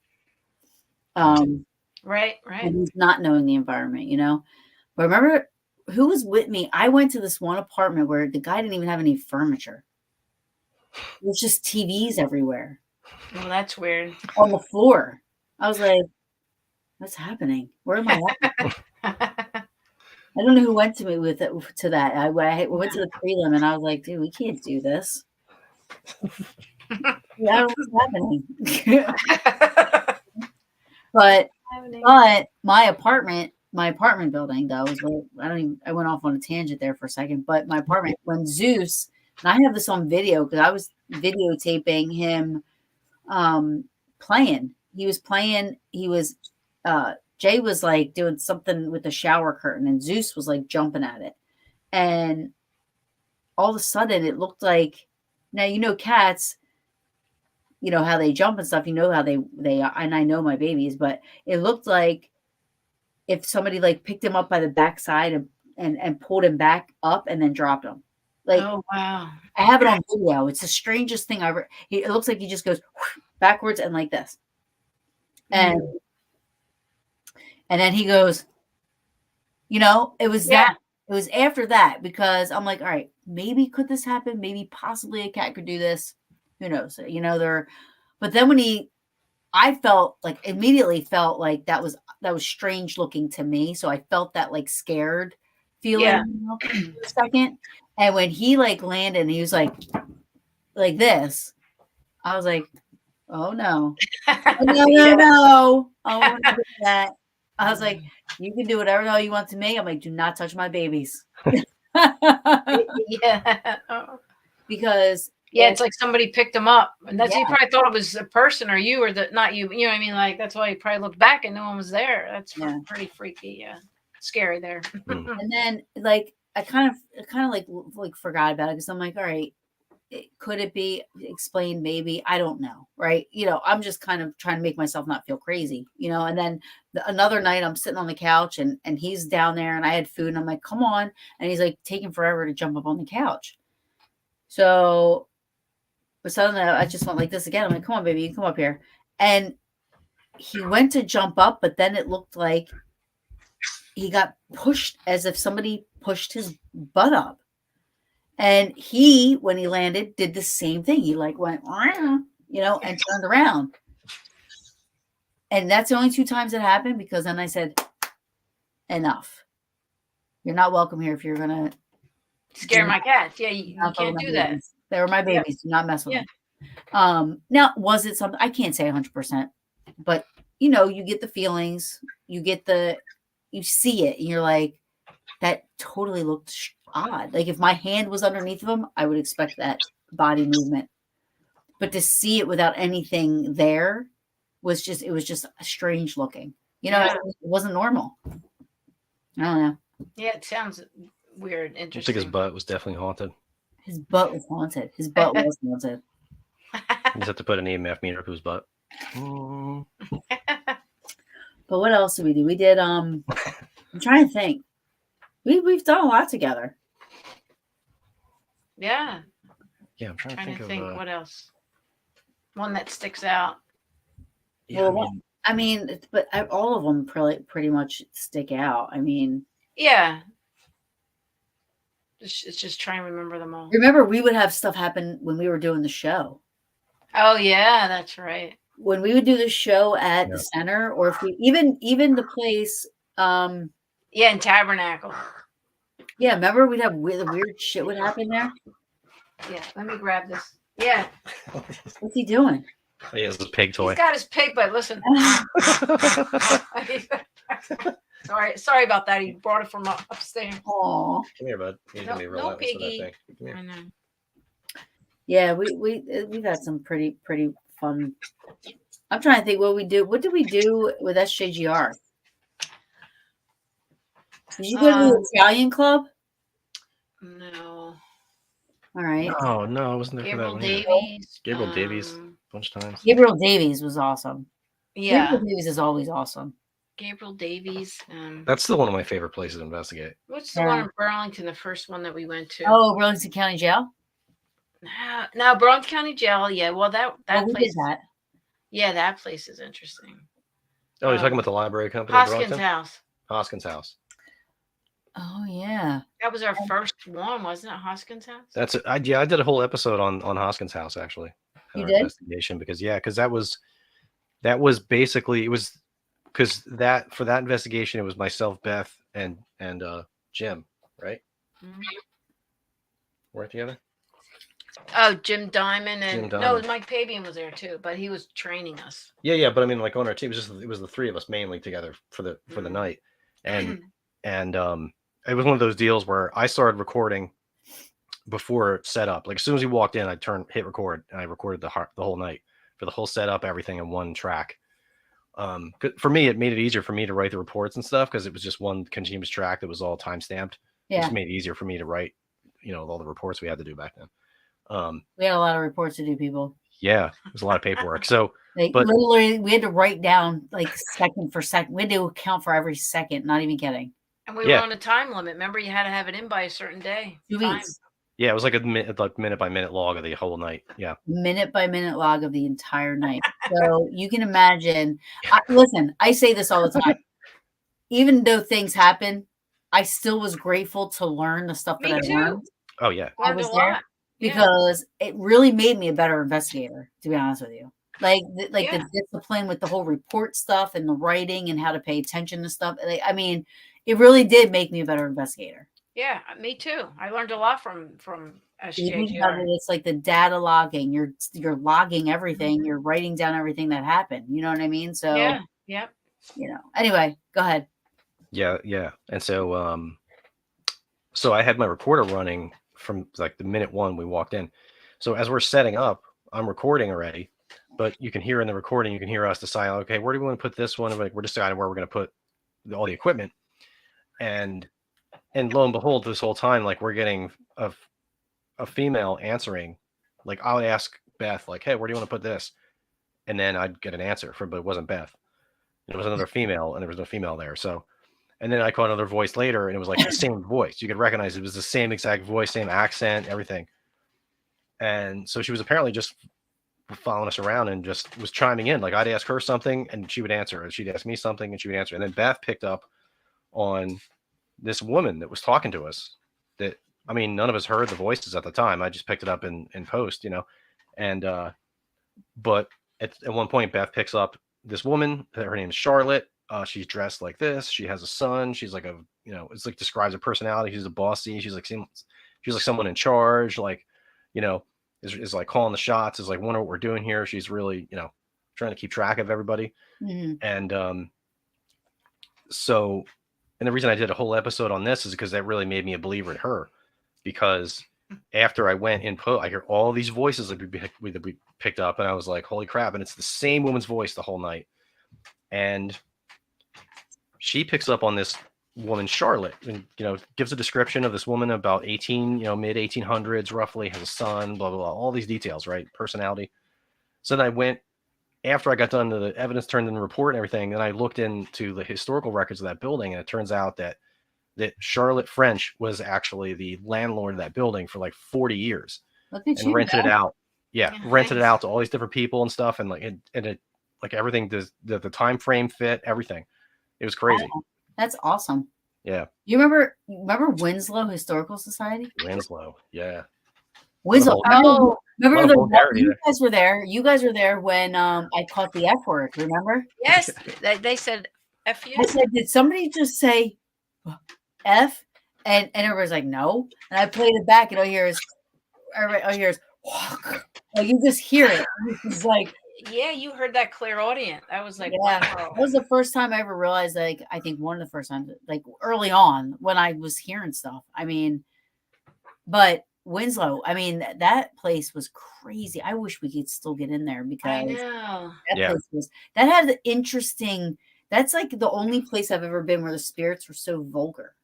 Right. And he's not knowing the environment, But remember who was with me? I went to this one apartment where the guy didn't even have any furniture. It was just TVs everywhere. Well, that's weird. On the floor. I was like, what's happening? Where am I at? I don't know who went to me to that. I went to the prelim and I was like, dude, we can't do this. I don't know what's happening. But my apartment building though is where I went off on a tangent there for a second. But my apartment, when Zeus, and I have this on video because I was videotaping him playing. He was playing. Jay was like doing something with the shower curtain, and Zeus was like jumping at it, and all of a sudden it looked like, now cats. How they jump and stuff, how they and I know my babies, but it looked like if somebody like picked him up by the backside and pulled him back up and then dropped him. Like, oh wow. I have it on video. It's the strangest thing ever. It looks like he just goes backwards and like this. And then he goes, it was that. It was after that because I'm like, all right, maybe could this happen? Maybe possibly a cat could do this. Who knows? But then when I immediately felt like that was strange looking to me. So I felt that like scared feeling for a second. And when he like landed and he was like this, I was like, oh no, no. I won't do that. I was like, you can do whatever the hell you want to me. I'm like, do not touch my babies. Because it's like somebody picked him up, and that's you probably thought it was a person or you or not you. You know what I mean? Like that's why you probably looked back and no one was there. That's pretty freaky. Yeah, scary there. And then like I kind of like forgot about it because I'm like, all right, could it be explained? Maybe, I don't know, right? I'm just kind of trying to make myself not feel crazy, And then another night I'm sitting on the couch and he's down there and I had food and I'm like, come on, and he's like taking forever to jump up on the couch. So But suddenly I just went like this again. I'm like, come on, baby, you can come up here. And he went to jump up, but then it looked like he got pushed as if somebody pushed his butt up. And he, when he landed, did the same thing. He like went, you know, and turned around. And that's the only 2 times it happened, because then I said, enough. You're not welcome here if you're going to Scare my cats. Yeah, you can't do that. They were my babies. Do not mess with them. Now, was it something? I can't say 100%, but you know, you get the feelings, you see it, and you're like, that totally looked odd. Like if my hand was underneath of him, I would expect that body movement. But to see it without anything there was just strange looking. You know, it wasn't normal. I don't know. Yeah, it sounds weird, I interesting. think his butt was definitely haunted. His butt was haunted. His butt was haunted. You just have to put an EMF meter up his butt. But what else did we do? We did I'm trying to think. We've done a lot together. Yeah. Yeah, I'm trying to think of what else. One that sticks out. Yeah, well, I mean, but all of them pretty much stick out. I mean, yeah. It's just trying to remember them all. Remember, we would have stuff happen when we were doing the show. Oh yeah, that's right. When we would do the show at the center, or if we even the place, yeah, in Tabernacle. Yeah, remember we'd have the weird shit would happen there. Yeah, let me grab this. Yeah. What's he doing? He has his pig toy. He's got his pig, but listen. Sorry about that. He brought it from upstairs. Oh, come here, bud. He's gonna be no piggy. Come here. I know. Yeah, we've had some pretty fun. I'm trying to think what we do. What did we do with SJGR? Did you go to the Italian club? No. All right. Oh no, I wasn't there Gabriel for that one. Davies. Gabriel Davies, a bunch of times. Gabriel Davies was awesome. Yeah. Gabriel Davies is always awesome. Gabriel Davies. That's still one of my favorite places to investigate. What's the one in Burlington, the first one that we went to? Oh, Burlington County Jail? No, Burlington County Jail. Yeah, well, that place. That. Yeah, that place is interesting. Oh, you're talking about the library company? Hoskins House. Hoskins House. Oh, yeah. That was our first one, wasn't it? Hoskins House? That's it. I did a whole episode on Hoskins House, actually. You did? Investigation, because that was basically, it was because for that investigation, it was myself, Beth, and Jim, right? Mm-hmm. We're together. Oh, Jim Diamond and Jim no, Diamond. Mike Pabian was there too, but he was training us. Yeah, but I mean, like on our team, it was the three of us mainly together for the night, and it was one of those deals where I started recording before setup. Like as soon as he walked in, I hit record, and I recorded the whole night for the whole setup, everything in one track. For me, it made it easier for me to write the reports and stuff because it was just one continuous track that was all time stamped. Yeah. It just made it easier for me to write, all the reports we had to do back then. We had a lot of reports to do, people. Yeah, it was a lot of paperwork. So, but literally, we had to write down like second for second. We had to account for every second. Not even kidding. And we were on a time limit. Remember, you had to have it in by a certain day. 2 weeks. Yeah, it was like a minute by minute log of the whole night. Yeah, minute by minute log of the entire night. So you can imagine. Listen, I say this all the time. Even though things happen, I still was grateful to learn the stuff that I learned. Oh yeah, I was there because it really made me a better investigator. To be honest with you, the discipline with the whole report stuff and the writing and how to pay attention to stuff. I mean, it really did make me a better investigator. Yeah, me too. I learned a lot from SJGR. It's like the data logging. You're logging everything. You're writing down everything that happened. You know what I mean? So yeah. Anyway, go ahead. Yeah. And so so I had my recorder running from like the minute one we walked in. So as we're setting up, I'm recording already, but you can hear in the recording, you can hear us decide, okay, where do we want to put this one? We're deciding where we're going to put all the equipment. And lo and behold, this whole time, like we're getting a female answering. Like I would ask Beth, like, hey, where do you want to put this? And then I'd get an answer but it wasn't Beth. It was another female, and there was no female there. So, and then I caught another voice later, and it was like the same voice. You could recognize it was the same exact voice, same accent, everything. And so she was apparently just following us around and just was chiming in. Like I'd ask her something and she would answer, and she'd ask me something and she would answer. And then Beth picked up on this woman that was talking to us. That, I mean, none of us heard the voices at the time. I just picked it up in post, you know. And but at one point, Beth picks up this woman. Her name is Charlotte. She's dressed like this. She has a son. She's like a, you know, it's like describes her personality. She's a bossy. She's like someone in charge. Like, you know, is like calling the shots. Is like wondering what we're doing here. She's really, you know, trying to keep track of everybody. And so, and the reason I did a whole episode on this is because that really made me a believer in her. Because after I went in I hear all these voices that we picked up, and I was like, holy crap. And it's the same woman's voice the whole night. And she picks up on this woman, Charlotte, and, you know, gives a description of this woman about 18, you know, mid 1800s, roughly, has a son, blah, blah, blah, all these details, right? Personality. So then I went, after I got done to the evidence turned in the report and everything, and I looked into the historical records of that building, and it turns out that Charlotte French was actually the landlord of that building for like 40 years. And rented it out. Yeah, rented it out to all these different people and stuff, and it like everything, the time frame fit, everything. It was crazy. Wow. That's awesome. Yeah. You remember Winslow Historical Society? Winslow, yeah. Winslow. Remember you guys were there. You guys were there when I caught the F word, remember? Yes. They said F you. I said, did somebody just say F? And everybody's like, no. And I played it back, and all you hear is like, you just hear it. It's like, yeah, you heard that clear audience. I was like, yeah, wow. that was the first time I ever realized, like, I think one of the first times, like early on when I was hearing stuff. I mean, but Winslow, I mean, that place was crazy. I wish we could still get in there because I know. That had interesting. That's like the only place I've ever been where the spirits were so vulgar.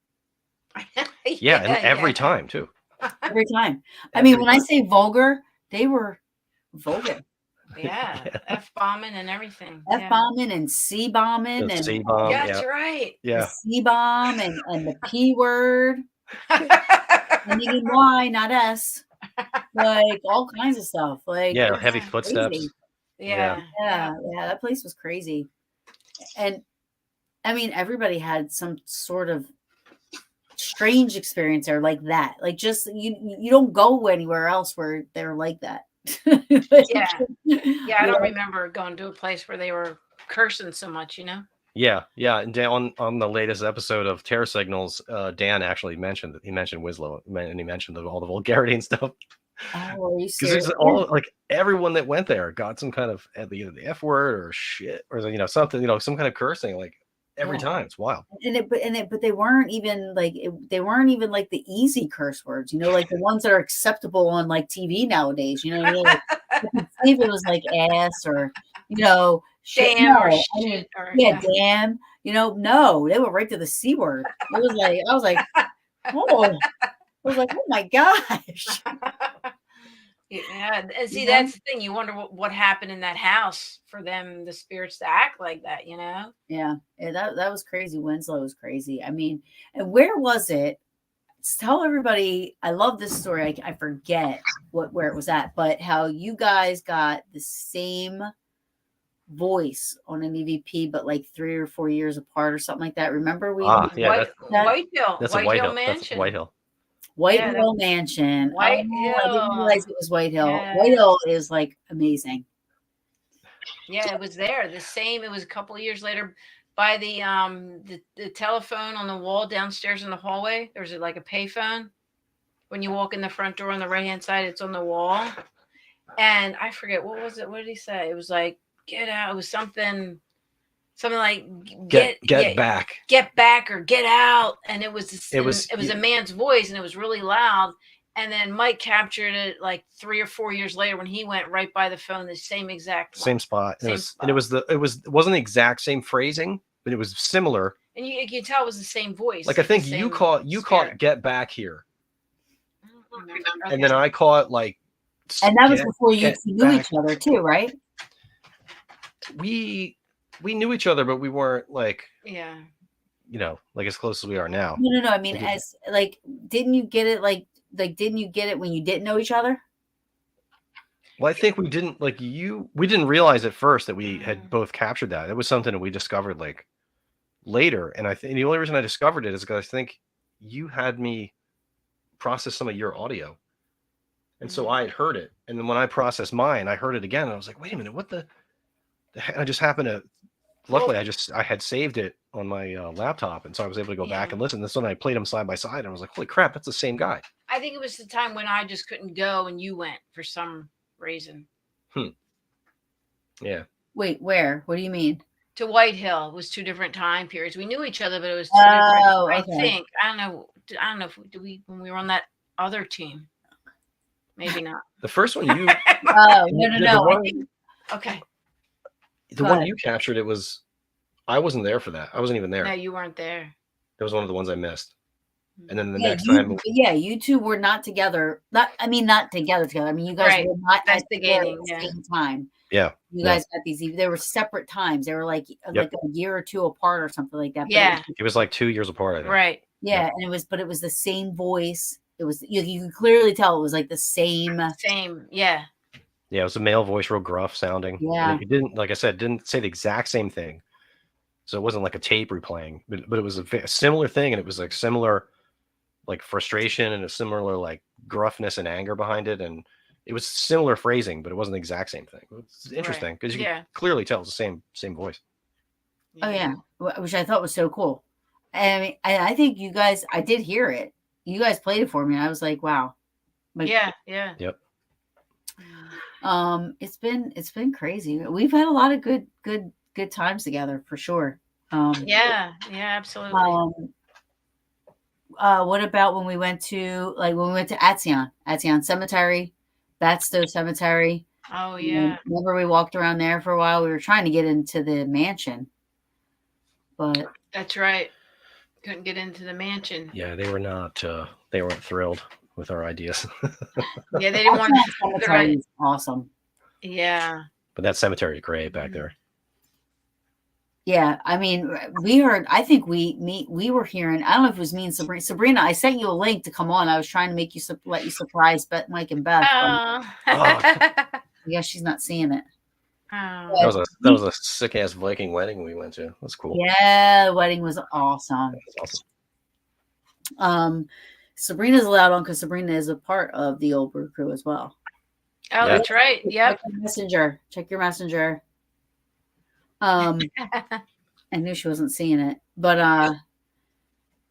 Yeah, and every time too. Every time. I mean, when I say vulgar, they were vulgar. Yeah, F-bombing and everything. F-bombing and C-bombing. The and C-bomb, that's right. Yeah. The C-bomb and the P word. And even Y, not S. Like all kinds of stuff. Like, yeah, heavy footsteps. Crazy. Yeah. That place was crazy. And I mean, everybody had some sort of strange experience there like that. Like, just you don't go anywhere else where they're like that. Yeah, I don't remember going to a place where they were cursing so much, you know. Yeah. And on the latest episode of Terror Signals, Dan actually mentioned that he mentioned Winslow, and he mentioned all the vulgarity and stuff. Oh, are you serious? Because it's all like everyone that went there got some kind of either the F word or shit or, you know, something, you know, some kind of cursing like every time. It's wild. But they weren't even like the easy curse words, you know, like the ones that are acceptable on like TV nowadays. You know what I mean? Like, if it was like ass or, you know, shit. Damn, No, or I shit, mean, or, yeah, damn. You know, no, they went right to the C word. It was like I was like, oh my gosh. Yeah, and see, that's the thing. You wonder what happened in that house for them, the spirits, to act like that, you know? Yeah, that was crazy. Winslow was crazy. I mean, and where was it? Tell everybody. I love this story. I forget where it was at, but how you guys got the same voice on an EVP, but like 3 or 4 years apart or something like that. Remember White Hill. That's White White Hill Hill Mansion. That's White Hill. White Hill Mansion. White Hill. I didn't realize it was White Hill. Yeah. White Hill is like amazing. Yeah, it was there. The same. It was a couple of years later by the telephone on the wall downstairs in the hallway. There's like a payphone. When you walk in the front door on the right-hand side, it's on the wall. And I forget, what was it? What did he say? It was like, get out. It was something like get back, or get out. And it was a man's voice, and it was really loud. And then Mike captured it like 3 or 4 years later when he went right by the phone, the same exact spot. And it wasn't the exact same phrasing, but it was similar. And you can tell it was the same voice. Like I think you caught get back here. And then I caught like, and that was before you knew each other too, right? We knew each other, but we weren't like, you know, like as close as we are now. No. I mean, as like, didn't you get it when you didn't know each other? Well, I think we didn't we didn't realize at first that we had Mhm. both captured that. It was something that we discovered like later, and I think the only reason I discovered it is because I think you had me process some of your audio, and so Mhm. I had heard it, and then when I processed mine, I heard it again, and I was like, wait a minute, what the heck? I just happened to. Well, Luckily, I had saved it on my laptop, and so I was able to go back yeah. and listen. This one I played them side by side, and I was like, holy crap, that's the same guy. I think it was the time when I just couldn't go and you went for some reason. Yeah. Wait, where? What do you mean? To White Hill. It was 2 different time periods. We knew each other, but it was 2 different. Oh, I okay. think. I don't know. If do we when we were on that other team. Maybe not. The first one you Oh, no. the I one, think Okay. the one you captured, it was I wasn't there for that. I wasn't even there. No, you weren't there. That was one of the ones I missed. And then the yeah, next time, you two were not together. Not together. I mean, you guys Right. were not at Investigating, the yeah. same time. yeah, You guys got these. They were separate times. They were like a year or two apart or something like that. But Yeah. it was like 2 years apart. I think. Right. yeah, and it was the same voice. It was you could clearly tell it was like the same. Same. Yeah. Yeah, it was a male voice, real gruff sounding. Yeah. And it didn't, like I said, didn't say the exact same thing. So it wasn't like a tape replaying, but it was a similar thing, and it was like similar, like frustration and a similar like gruffness and anger behind it, and it was similar phrasing, but it wasn't the exact same thing. It's interesting because you can clearly tell it's the same voice. Oh yeah, which I thought was so cool. I mean, I think you guys. I did hear it. You guys played it for me. And I was like, wow. Like, Yeah. Yep. It's been crazy. We've had a lot of good times together for sure. Yeah, absolutely. What about when we went to Atzion Cemetery, Batstow Cemetery? Oh yeah. Remember we walked around there for a while. We were trying to get into the mansion, but that's right. Couldn't get into the mansion. Yeah, they weren't thrilled with our ideas. Yeah, they didn't want to. Cemetery is awesome. Yeah. But that cemetery is great back there. Yeah, I mean, we heard. I think we were hearing. I don't know if it was me and Sabrina. Sabrina, I sent you a link to come on. I was trying to make you let you surprise Mike and Beth. Yeah, she's not seeing it. Oh. That was a sick ass Viking wedding we went to. That's cool. Yeah, the wedding was awesome. Sabrina's allowed on because Sabrina is a part of the Old Brew crew as well. Oh, that's right. Yep. Check your messenger. I knew she wasn't seeing it, but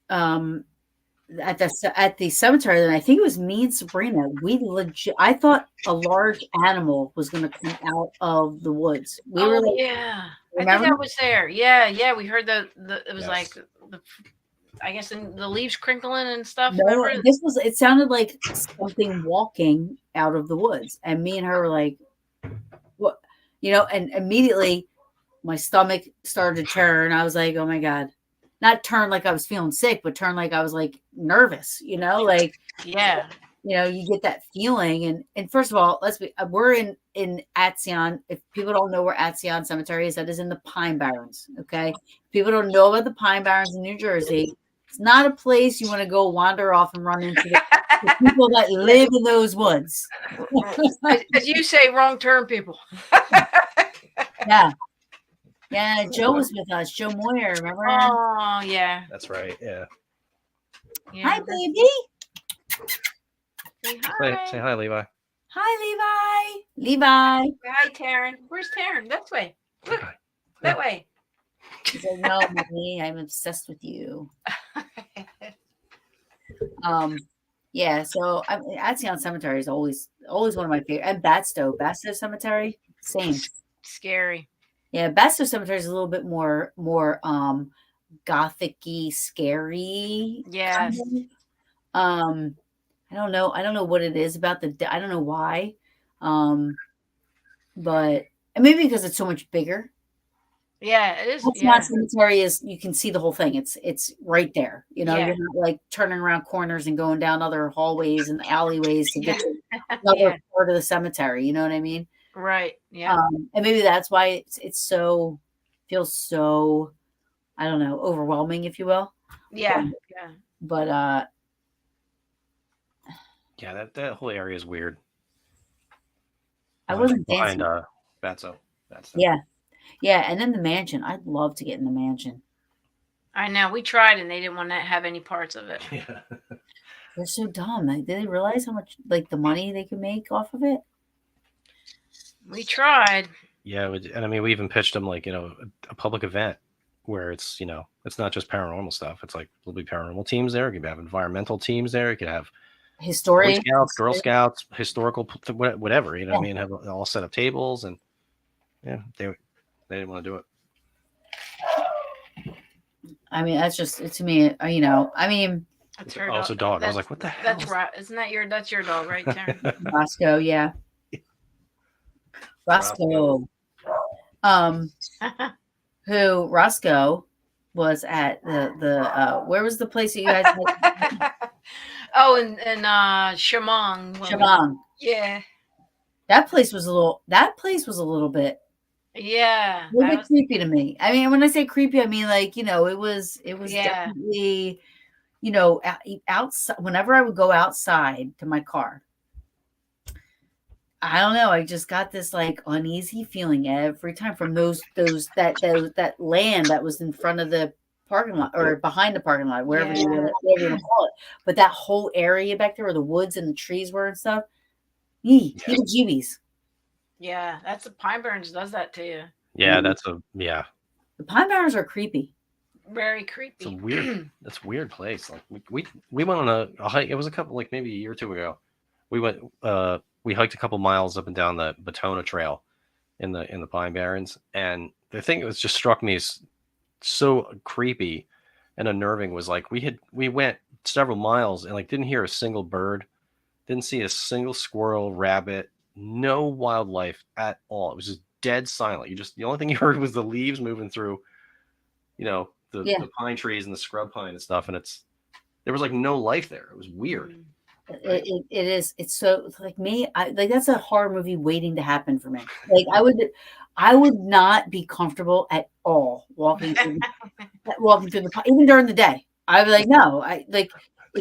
at the cemetery, then I think it was me and Sabrina. I thought a large animal was going to come out of the woods. We were like, yeah. remember? I think I was there. Yeah. We heard it was like the I guess the leaves crinkling and stuff. No, it sounded like something walking out of the woods, and me and her were like, what, and immediately my stomach started to turn. I was like, oh my God. Not turn like I was feeling sick, but turn like I was like nervous, like, yeah, you get that feeling. And first of all, we're in Atzion. If people don't know where Atzion Cemetery is, that is in the Pine Barrens. Okay. If people don't know about the Pine Barrens in New Jersey, it's not a place you want to go wander off and run into the people that live in those woods. As you say, wrong turn people. Yeah. Yeah, Joe was with us. Joe Moyer, remember? Oh, yeah. That's right. Yeah. Hi, baby. Say hi. Say hi, Levi. Hi, Levi. Hi, Taryn. Where's Taryn? That way. Look, that way. He's like, no, mommy, I'm obsessed with you. Yeah. So Atzion Cemetery is always one of my favorite. And Batstow Cemetery, same. Scary. Yeah, Batstow Cemetery is a little bit more gothic-y, scary. Yes. I don't know what it is about I don't know why. But maybe because it's so much bigger. Yeah, it is. Atzion Cemetery is, you can see the whole thing. It's right there. You're not like turning around corners and going down other hallways and alleyways to get to another part of the cemetery. You know what I mean? Right. Yeah. And maybe that's why it's feels so, I don't know, overwhelming, if you will. Yeah. But yeah, that whole area is weird. I wasn't behind dancing. Batso. Yeah. Yeah. And then the mansion. I'd love to get in the mansion. I know. We tried and they didn't want to have any parts of it. Yeah. They're so dumb. Did they realize how much like the money they could make off of it? We tried. Yeah, and I mean, we even pitched them like a public event where it's it's not just paranormal stuff. It's like there'll be paranormal teams there. You could have environmental teams there. You could have Boy Historic. Scouts, Girl Scouts, historical, whatever. You know Yeah. what I mean? Have all set up tables, and yeah, they didn't want to do it. I mean, that's just to me. I mean, That's her Also, dog. I was like, what the hell? That's right. Isn't that that's your dog, right, Taryn? Roscoe. Yeah. Roscoe. Who Roscoe was at the where was the place that you guys had? Oh, and Shamong. Shamong. Yeah. That place was a little bit Yeah. a little bit creepy to me. I mean, when I say creepy, I mean like, it was definitely, outside. Whenever I would go outside to my car, I don't know. I just got this like uneasy feeling every time from that land that was in front of the parking lot or behind the parking lot, wherever you want to call it. But that whole area back there where the woods and the trees were and stuff, heebie-jeebies. Yeah, that's the Pine Barrens does that to you. Yeah, The Pine Barrens are creepy. Very creepy. It's a weird. That's a weird place. Like we went on a hike. It was a couple like maybe a year or two ago. We went. We hiked a couple miles up and down the Batona Trail in the Pine Barrens, and the thing that was just struck me as so creepy and unnerving was like we went several miles and like didn't hear a single bird, didn't see a single squirrel, rabbit, no wildlife at all. It was just dead silent. The only thing you heard was the leaves moving through, the pine trees and the scrub pine and stuff, and there was like no life there. It was weird. It is. It's so like me. That's a horror movie waiting to happen for me. Like I would not be comfortable at all walking through the even during the day. I would like no. It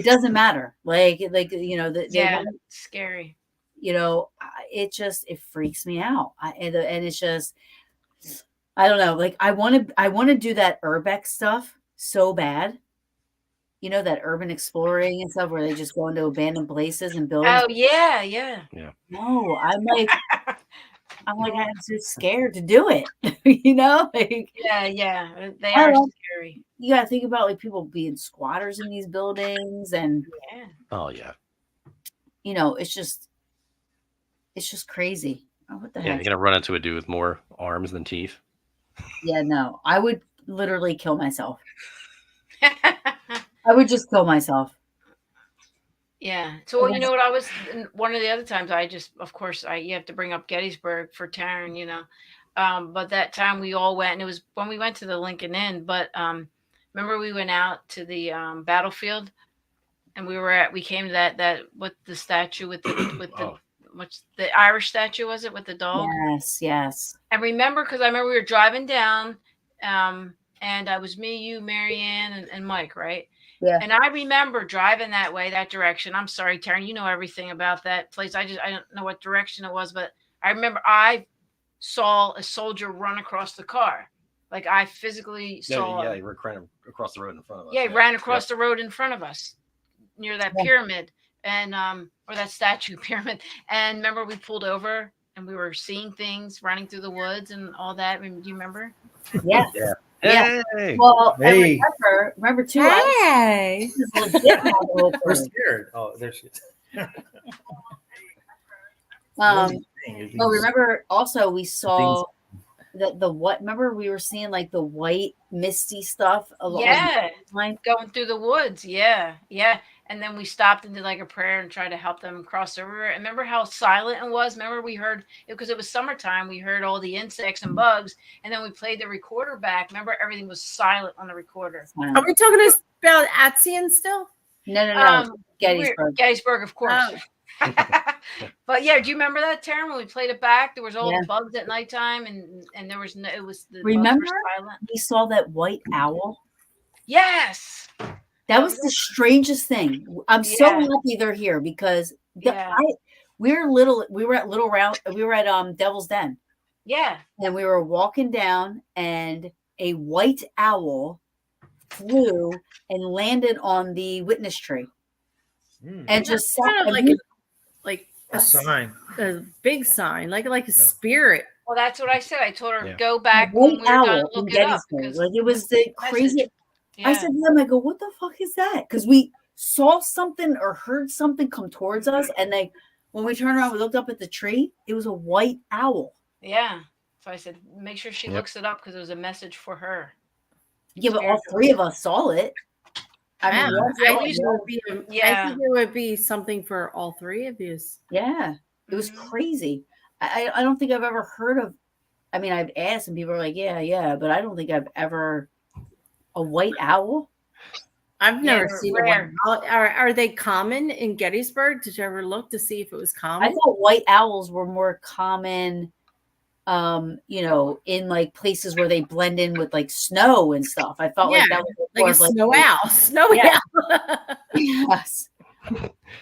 doesn't matter. It's scary. It freaks me out. And it's just I don't know. Like I want to do that urbex stuff so bad. That urban exploring and stuff where they just go into abandoned places and build. Oh yeah, yeah. No, I'm just scared to do it. Yeah. They are scary. You gotta think about like people being squatters in these buildings and Oh yeah. It's just crazy. Oh, what the heck? You're gonna run into a dude with more arms than teeth. Yeah, no. I would literally kill myself. I would just kill myself. Yeah. So you know what I was one of the other times of course you have to bring up Gettysburg for Taryn, but that time we all went and it was when we went to the Lincoln Inn, but remember we went out to the battlefield and we came to that with the statue with the what's the Irish statue was it with the dog? Yes. And remember because I remember we were driving down and I was me, you, Marianne, and Mike, right? Yeah. And I remember driving that way, that direction. I'm sorry, Taryn, you know everything about that place. I don't know what direction it was, but I remember I saw a soldier run across the car. Like I physically saw. Yeah, he ran across the road in front of us. Yeah, he ran across the road in front of us near that pyramid and or that statue pyramid. And remember we pulled over and we were seeing things running through the woods and all that. Do you remember? Yes. Yeah. Yeah. Hey. Well, Hey. remember too. Hey. This is legit now, the whole We're thing. scared. Oh, there she is. Remember also we saw the what? Remember we were seeing like the white misty stuff along the line? Going through the woods. Yeah. And then we stopped and did like a prayer and tried to help them cross the river. And remember how silent it was? Remember we heard, because it was summertime, we heard all the insects and bugs. And then we played the recorder back. Remember everything was silent on the recorder. Are we talking about Atzian still? No. Gettysburg, of course. Oh. But yeah, do you remember that, Taryn, when we played it back? There was all the bugs at nighttime and there was no, it was the remember bugs were silent. We saw that white owl? Yes. That was the strangest thing. I'm so happy they're here because We were at Devil's Den, Yeah. and we were walking down, and a white owl flew and landed on the witness tree and just sat. Kind of like A sign. a big sign, like a spirit. Well, that's what I said. I told her Yeah. go A back when white we were done. owl in Look it up. Gettysburg. Because Like, it was the crazy. message. I Yeah. said to them, I go, what the fuck is that? Because we saw something or heard something come towards us, and when we turned around, we looked up at the tree. It was a white owl. Yeah. So I said, make sure she Yep. looks it up because it was a message for her. Yeah, but all three of us saw it. I mean, Wow. one I saw think it. it would be. I Yeah. think it would be something for all three of you. Yeah, it was Mhm. crazy. I don't think I've ever heard of. I mean, I've asked, and people are like, yeah, but I don't think I've ever a white owl. I've never they're seen rare. one. Are they common in Gettysburg? Did you ever look to see if it was I common? thought white owls were more common, in like places where they blend in with like snow and stuff. I felt like Yeah, that was like more a of, snow owl. Snow Yeah. owl. Yes.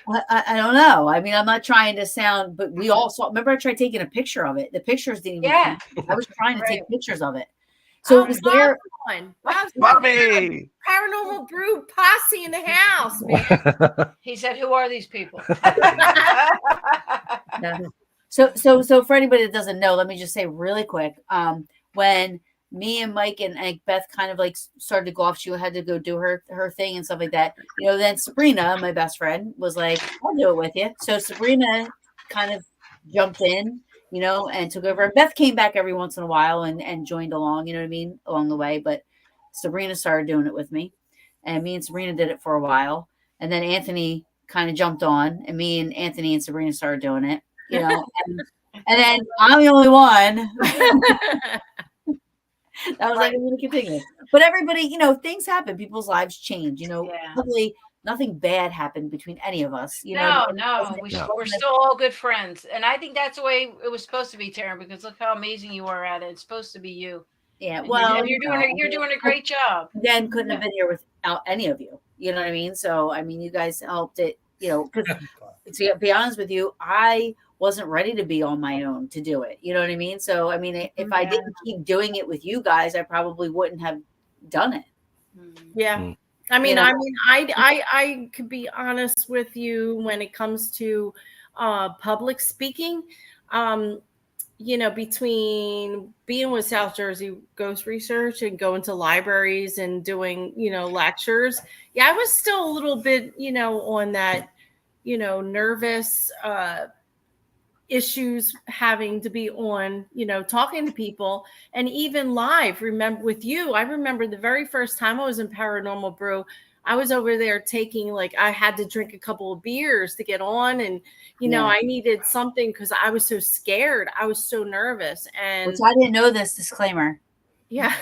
I don't know. I mean, I'm not trying to sound, but we all saw. Remember, I tried taking a picture of it. The pictures didn't even. Yeah. I was trying to Right. take pictures of it. So it was there. Bob's Bobby. Paranormal Brew posse in the house, man. He said, "Who are these people?" Yeah. So for anybody that doesn't know, let me just say really quick. When me and Mike and Beth kind of like started to go off, she had to go do her thing and stuff like that. Then Sabrina, my best friend, was like, "I'll do it with you." So Sabrina kind of jumped in, and took over. And Beth came back every once in a while and joined along, you know what I mean, along the way. But Sabrina started doing it with me, and me and Sabrina did it for a while. And then Anthony kind of jumped on, and me and Anthony and Sabrina started doing it, and then I'm the only one. That was like, I'm going to continue. But everybody, things happen. People's lives change. Yeah. Luckily, nothing bad happened between any of us. No, No. we're still all good friends, and I think that's the way it was supposed to be, Taryn. Because look how amazing you are at it. It's supposed to be you. Yeah. And Well, you're doing a great job. Again, couldn't have been here without any of you. You know what I mean? So, I mean, you guys helped it. Because to be honest with you, I wasn't ready to be on my own to do it. You know what I mean? So, I mean, if I didn't keep doing it with you guys, I probably wouldn't have done it. Yeah. Mm. I mean, You know? I could be honest with you when it comes to public speaking. Between being with South Jersey Ghost Research and going to libraries and doing, lectures. Yeah, I was still a little bit, on that, nervous issues having to be on, talking to people and even live. Remember with you, I remember the very first time I was in Paranormal Brew, I was over there taking, I had to drink a couple of beers to get on. And, I needed something because I was so scared. I was so nervous. And Which I didn't know this disclaimer. yeah.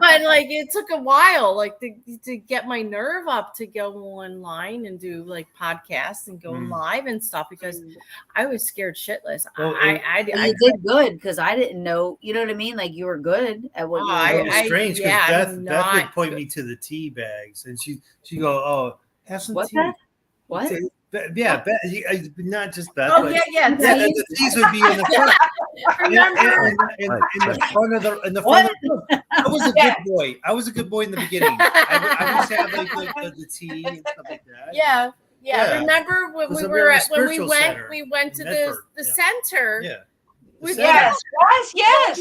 But it took a while, to get my nerve up to go online and do podcasts and go live and stuff because I was scared shitless. Well, I did good because I didn't know, you know what I mean? Like you were good at what you were doing. It was strange because I'm Beth would not point good. me to the tea bags and she go, "Oh, have some What's tea." that? What? Yeah, Beth, not just Beth. Oh but yeah. yeah, the teas would be in the front. Remember? In the front of the front of the room. I was a good boy. I was a good boy in the beginning. I would have the tea and stuff like that. Yeah. Yeah. Remember when Because we we're were in a at when we spiritual went center we went to in the Medford. center. Yeah. The With- center. Yes.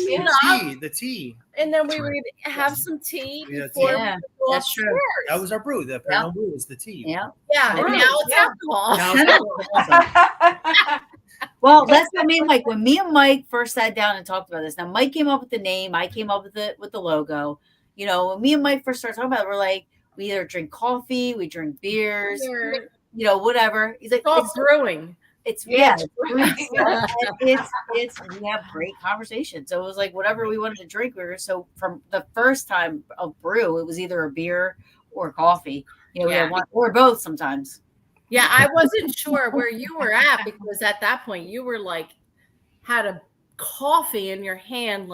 The tea. and then we would have some tea Yeah, before Yeah, we go that's true. upstairs. That was our brew. The Paranormal Brew was the tea. Yeah. Yeah, and Right. now it's Yeah. alcohol. Now Well, that's what I mean. Like when me and Mike first sat down and talked about this. Now Mike came up with the name. I came up with the logo. When me and Mike first started talking about it, we're like, we either drink coffee, we drink beers, whatever. He's like, It's all brewing. it's Yeah, it's brewing stuff, and it's we have great conversation. So it was like whatever we wanted to drink. So from the first time of brew, it was either a beer or coffee. We had one or both sometimes. Yeah, I wasn't sure where you were at because at that point you were had a coffee in your hand,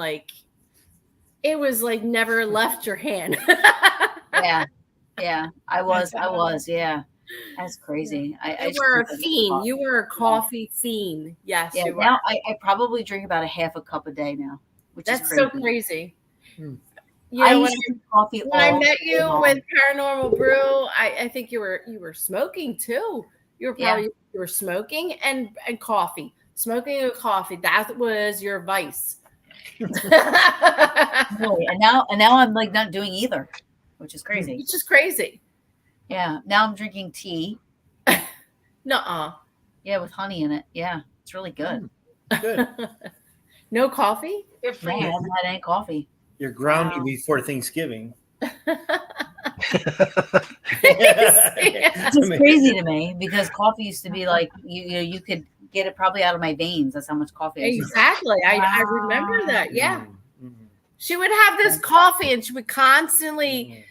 it was never left your hand. Yeah. I was. Yeah. That's crazy. I You were a fiend. You were a coffee fiend. Yes, yeah. you were. Now I probably drink about a half a cup a day now, which That's is crazy. so crazy. Hmm. You I know, used to drink coffee when I all met day you long. with Paranormal Brew, I think you were smoking too. You were probably you were smoking and coffee. Smoking and coffee. That was your vice. Really. And now I'm like not doing either, which is crazy. It's just crazy. Yeah. Now I'm drinking tea. Nuh-uh. Yeah, with honey in it. Yeah, it's really good. Good. No coffee? Good for No, I you. haven't had any coffee. You're grounding Wow. before Thanksgiving. It's just crazy to me because coffee used to be like you could get it probably out of my veins. That's how much coffee I used to Exactly. I remember that. Yeah. Mm. She would have this coffee and she would constantly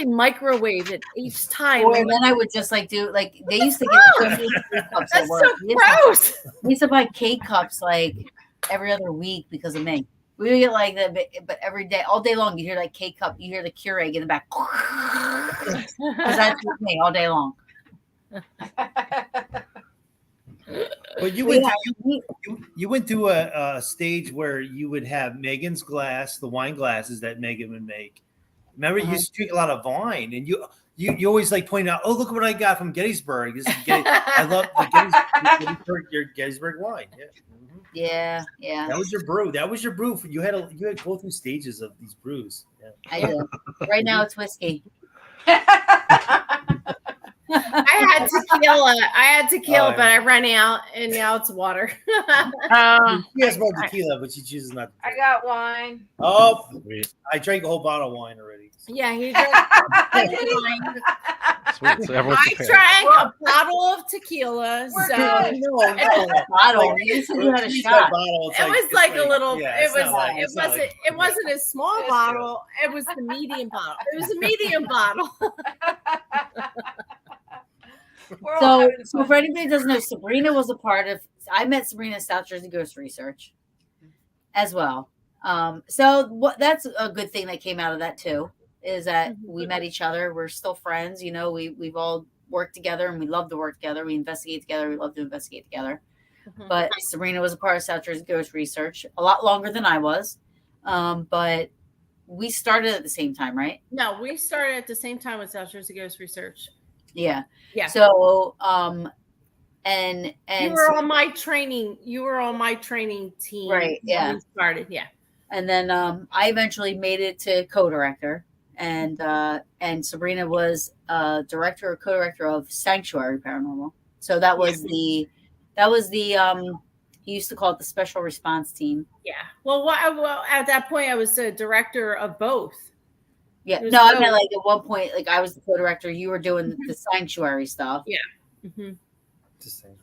microwave it each time. Or then I would just like do like they used to get K cups at That's work. so gross. We used to buy K cups like every other week because of me. We would get like that, but every day, all day long, you hear like K cup, you hear the Keurig in the back. Because that's with me all day long. But you went through a stage where you would have Megan's glass, the wine glasses that Megan would make. Remember, you used to drink a lot of wine, and you always like pointing out, oh, look what I got from Gettysburg. This is I love the your Gettysburg wine. Yeah. Yeah, yeah. That was your brew. You had to go through stages of these brews. Yeah. I do. Right now it's whiskey. I had tequila, but I ran out, and now it's water. She has more tequila, but she chooses not to. I got wine. Oh, Sweet. I drank a whole bottle of wine already. Yeah, he drank wine. Sweet. So everyone's I prepared. drank a bottle of tequila. We're So good. No. Bottle. You said you had a shot. it was like a little. It wasn't wasn't a small It's bottle. It was the medium bottle. It was a medium bottle. We're all having So fun. for anybody who doesn't know, Sabrina was a part of. I met Sabrina at South Jersey Ghost Research, as well. So that's a good thing that came out of that too. Is that we met each other. We're still friends. You know, we've all worked together and we love to work together. We investigate together. We love to investigate together. But Sabrina was a part of South Jersey Ghost Research a lot longer than I was. But we started at the same time, right? No, we started at the same time with South Jersey Ghost Research. Yeah. Yeah. So and you were on my training. You were on my training team. Right, yeah. When we started. Yeah. And then I eventually made it to co-director, and Sabrina was director or co-director of Sanctuary Paranormal. So that was the he used to call it the special response team. Yeah. Well, at that point, I was the director of both. Yeah. There's No, I no- meant like at one point, like I was the co-director, you were doing the Sanctuary stuff. Yeah. Mm-hmm. Just saying.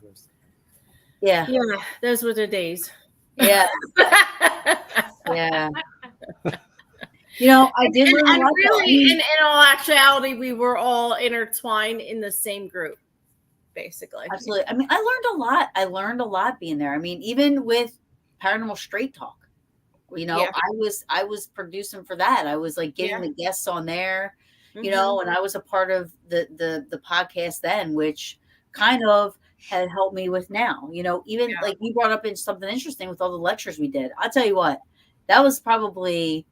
Yeah. Yeah. Those were the days. Yeah. Yeah. You know, I did learn a And lot. really, in all actuality, we were all intertwined in the same group, basically. Absolutely. I mean, I learned a lot. I learned a lot being there. I mean, even with Paranormal Straight Talk, you know, Yeah. I was producing for that. I was like getting the guests on there, you Mhm. know, and I was a part of the podcast then, which kind of had helped me with now, you know, even like you brought up in something interesting with all the lectures we did. I'll tell you what, that was probably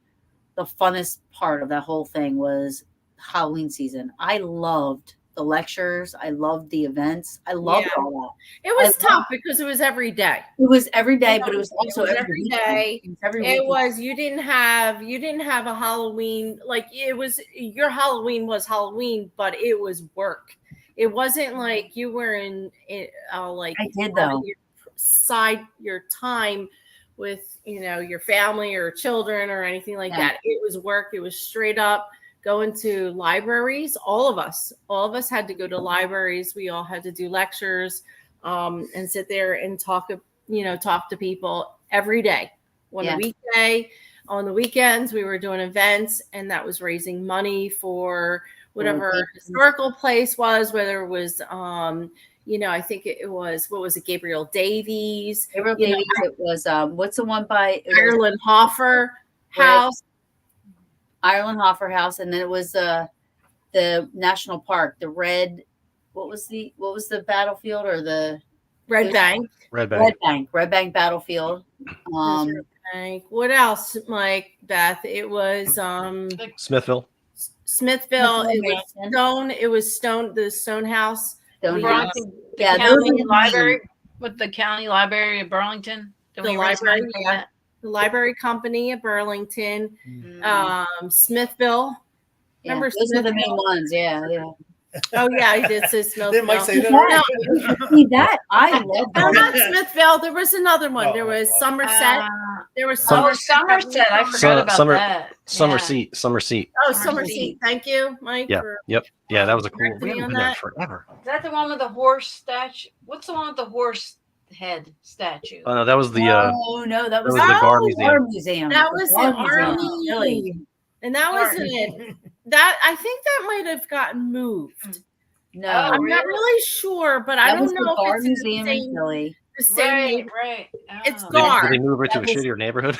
the funnest part of that whole thing was Halloween season. I loved the lectures. I loved the events. I loved all that. It was tough because it was every day. It was every day, but it was also every day. It was every It weekend. was you didn't have a Halloween, like it was your Halloween was Halloween, but it was work. It wasn't like you were in like I did though. your time with your family or children or anything like that. It was work. It was straight up going to libraries. All of us had to go to libraries. We all had to do lectures and sit there and talk to people every day. On the weekday, on the weekends, we were doing events, and that was raising money for whatever historical place was, whether it was I think it was, what was it, Gabriel Davies. It was what's the one by Ireland Hoffer House. Ireland Hoffer House, and then it was the national park, the red what was the battlefield or the Red Bank. Red Bank. Red Bank battlefield. Red Bank. What else, Mike? Beth? It was Smithville. Smithville. It was Mansion. Stone. It was Stone. The Stone House. Stone The, House. The Yeah, those county are the library with the county library of Burlington. Did The we raise library, money for yeah. that? The Library Company of Burlington. Mm. Smithville. Yeah, Remember those are the main Smithville? ones. Yeah. Oh yeah, I did say Smithville. Didn't Mike say that? Yeah. See that? I love No, that. not Smithville. There was another one. Oh, there was well. Somerset. There was Oh, Somerset. Somerset. I forgot about Summer- that. Summer Yeah. Seat. Oh, Somerset. Somerset. Thank you, Mike. Yeah. For, Yep. Yeah, that was a cool. correcting We me haven't on been there that. forever. Is that the one with the horse statue? What's the one with the horse head statue? Oh no, that was the No, that was the Guard Museum. War Museum. That was the Guard Museum. Really. Army. And that wasn't it. That I think that might have gotten moved. No, Oh, I'm not really sure, but I that don't was the know if Guard it's in Museum the in same, Philly. the same Right, neighborhood, right. It's Oh. Did Guard. they move it to a That was- shittier neighborhood?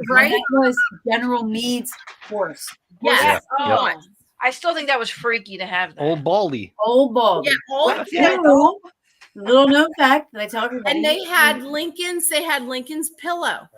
right? That was General Meade's horse. Yes. Yeah. Oh, Yep. I still think that was freaky to have that. Old Baldy. Old Baldy. Yeah, old Yeah. Two, little known fact that I tell everybody. And they had Lincoln's pillow.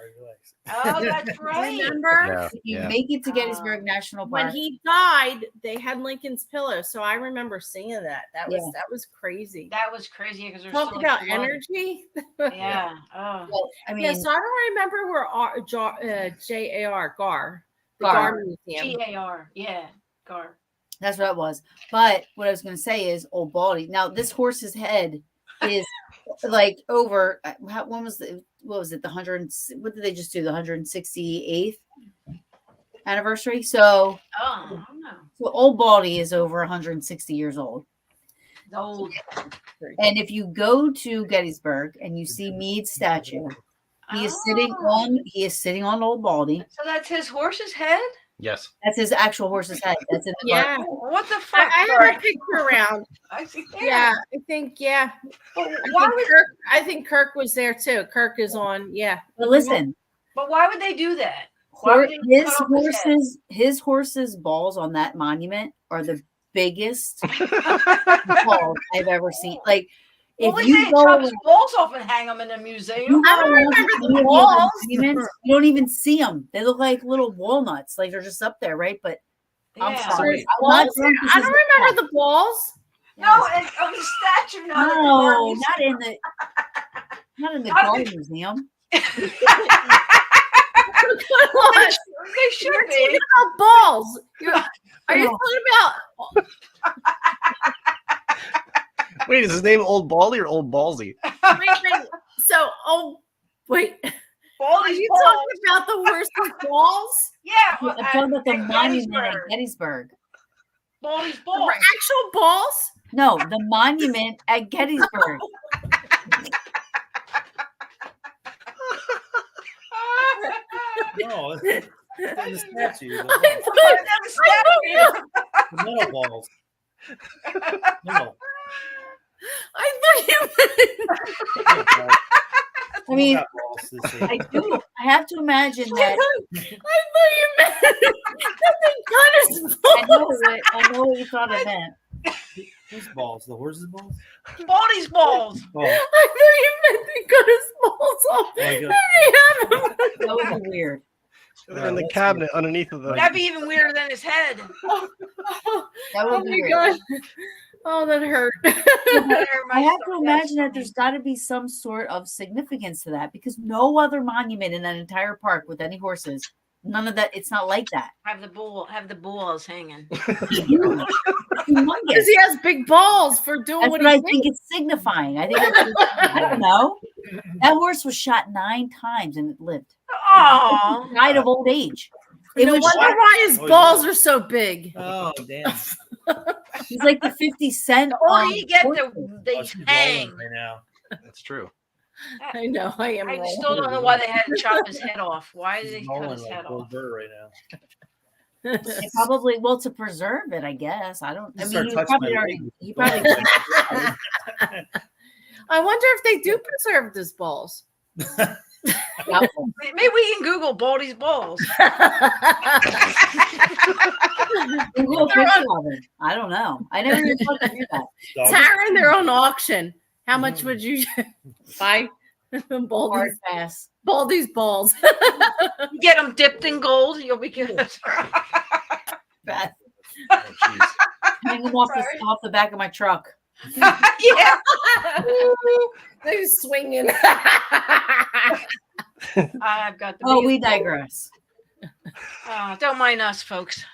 Oh, that's right. Remember? Yeah. if you Yeah. make it to Gettysburg National When Park, he died, they had Lincoln's pillow. So I remember seeing that. That was crazy. That was crazy because there's Talk still about like blood. energy. Yeah. Oh. well, I mean, Yeah, so I don't remember where JAR Gar, the Gar. Gar Museum. GAR. Yeah. Gar. that's what it was. But what I was going to say is Old Baldy. Now, this horse's head is like over. When was the? What was it? The 100? What did they just do? The 168th anniversary. So, Oh, I don't know. so Old Baldy is over 160 years old. It's old. And if you go to Gettysburg and you see Meade's statue, he is sitting on Old Baldy. So that's his horse's head? Yes. That's his actual horse's head. That's in the Yeah. What the I fuck? have a picture around. I see. Yeah, I think, yeah. I think Kirk was there too. Kirk is on, yeah. But listen, But why would they do that? Why would they cut off his horse's balls on that monument are the biggest balls I've ever seen. Like, if Well, you they go, chop his balls off and hang them in a museum. I don't remember the you balls. you don't even see them. They look like little walnuts. Like they're just up there, right? But I'm Yeah. sorry. I'm Balls? not drunk. I don't remember the balls. No, it's on the statue. Not in the No, Barbie not in the Not Guard in- Museum. They should You're be. talking about balls. Are you talking about? Wait, is his name Old Baldy or Old Ballsy? Wait. So, wait. Are Baldy's you balls. talking about the horse's balls? Yeah. I'm talking about the monument at Gettysburg. Baldy's The balls. actual balls? No, the monument at Gettysburg. No, it's the statue. I The metal balls. No. thought you meant. I mean, Got balls this year. I have to imagine that. I thought you meant nothing cut his balls. I know what you thought I meant. Whose balls? The horse's balls? Baldy's balls. Oh, I thought you meant to cut his balls off. my God. And he had them. That would be weird. They're in the that's cabinet underneath of the. That'd be even weirder than his head. That would Oh be my weird. god. Oh, that hurt. I have to imagine that there's got to be some sort of significance to that because no other monument in that entire park with any horses, none of that. It's not like that. Have the balls hanging. Humongous. Because he has big balls for doing That's what what I he think it's signifying. I think I don't know. That horse was shot 9 times and it lived. Oh. Died of old age. It No was wonder shot, why his Oh, balls are so big. Oh, damn. he's like the 50 Cent. The older you get, horse. the they Oh, she's hang. rolling right now. That's true. I know. I am. I rolling. still don't know why they had to chop his head off. Why did they She's cut rolling his like head Bill off? Burr right now. They probably to preserve it, I guess. I don't. I Just mean, start touching he my probably. leg. I wonder if they do preserve his balls. Doubtful. Maybe we can Google Baldy's balls. Google a picture of it. I don't know. I never even thought to do that. Taryn, they're on auction. How much would you buy Hard Baldy's, pass. Baldy's balls? You get them dipped in gold, you'll be good. Beth. Oh, jeez. Hang them off the back of my truck. Yeah. They're swinging. I've got the. Oh, biggest we ball. digress. Don't mind us, folks.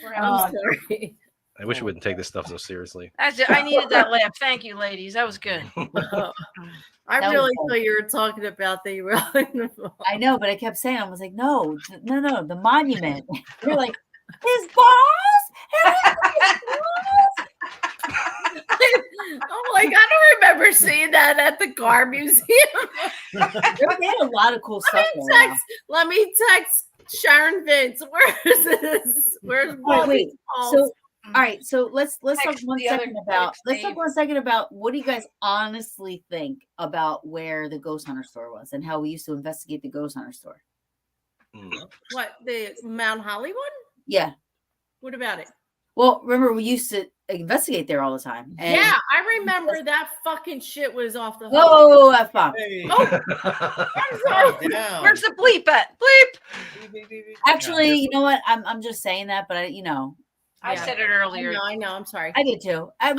We're having I'm fun. sorry. I wish we wouldn't take this stuff so seriously. That's it. I needed that laugh. Thank you, ladies. That was good. I That was really fun. thought you were talking about the I know, but I kept saying, I was like, no, the monument. You're like, his balls? I'm like, I don't remember seeing that at the car museum. They had a lot of cool stuff there now. Let me text Sharon Vince. Where's this? Where's Wait. balls? So, all right. So let's talk Text one the other second about text let's talk name. 1 second about what do you guys honestly think about where the ghost hunter store was and how we used to investigate the ghost hunter store. What, the Mount Holly one? Yeah. What about it? Well, remember we used to investigate there all the time. And Yeah, I remember that fucking shit was off the hook. Oh, F-bomb. Hey, I'm sorry. calm down. Where's the bleep at? Bleep. Actually, you know what? I'm just saying that, but I I Yeah. said it earlier. I know. I'm sorry. I did too. I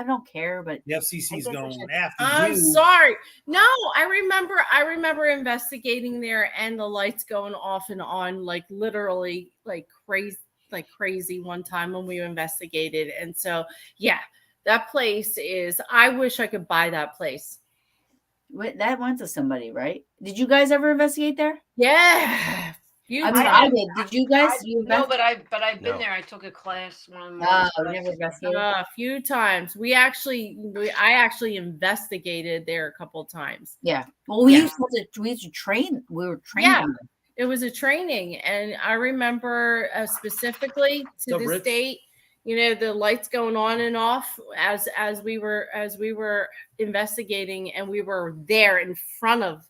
don't care, but The FCC's I guess I going should- after I'm you. sorry. No, I remember investigating there and the lights going off and on like literally like crazy one time when we investigated. And so yeah, that place is, I wish I could buy that place. that went to somebody, right? Did you guys ever investigate there? Yeah. You I mean, I did. Did you guys? No, but I've been No. there. I took a class one. No, never investigated. a few times. I actually investigated there a couple times. Yeah. Well, we Yeah. used to train. We were trained. Yeah. on it. It was a training, and I remember specifically to So, this Rich? date, the lights going on and off as we were investigating, and we were there in front of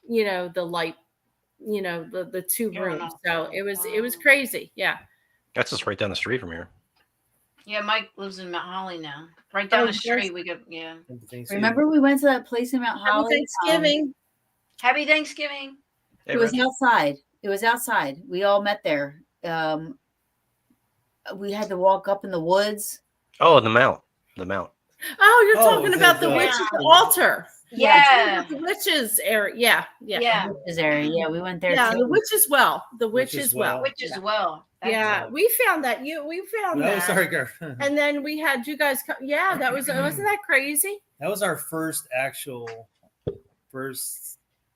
the light, the two Going rooms. off. So it was Wow. crazy. Yeah. That's just right down the street from here. Yeah, Mike lives in Mount Holly now. Right down Oh, the yes. street. We got Remember we went to that place in Mount Happy Holly? Thanksgiving. Happy Thanksgiving. Hey, It was Rich. outside. It was outside. We all met there. We had to walk up in the woods. Oh, the mount. The mount. Oh, you're Oh, talking the- about the the- witch's altar. Yeah. The witch's area. Yeah. Yeah. Witches area. Yeah, we went there Yeah, too. the witch as well. The witch Witch as as well. well. Which as well. That's Yeah, it. we found that. We found That that. was sorry, girl. And then we had you guys come. Yeah, that was wasn't that crazy? That was our first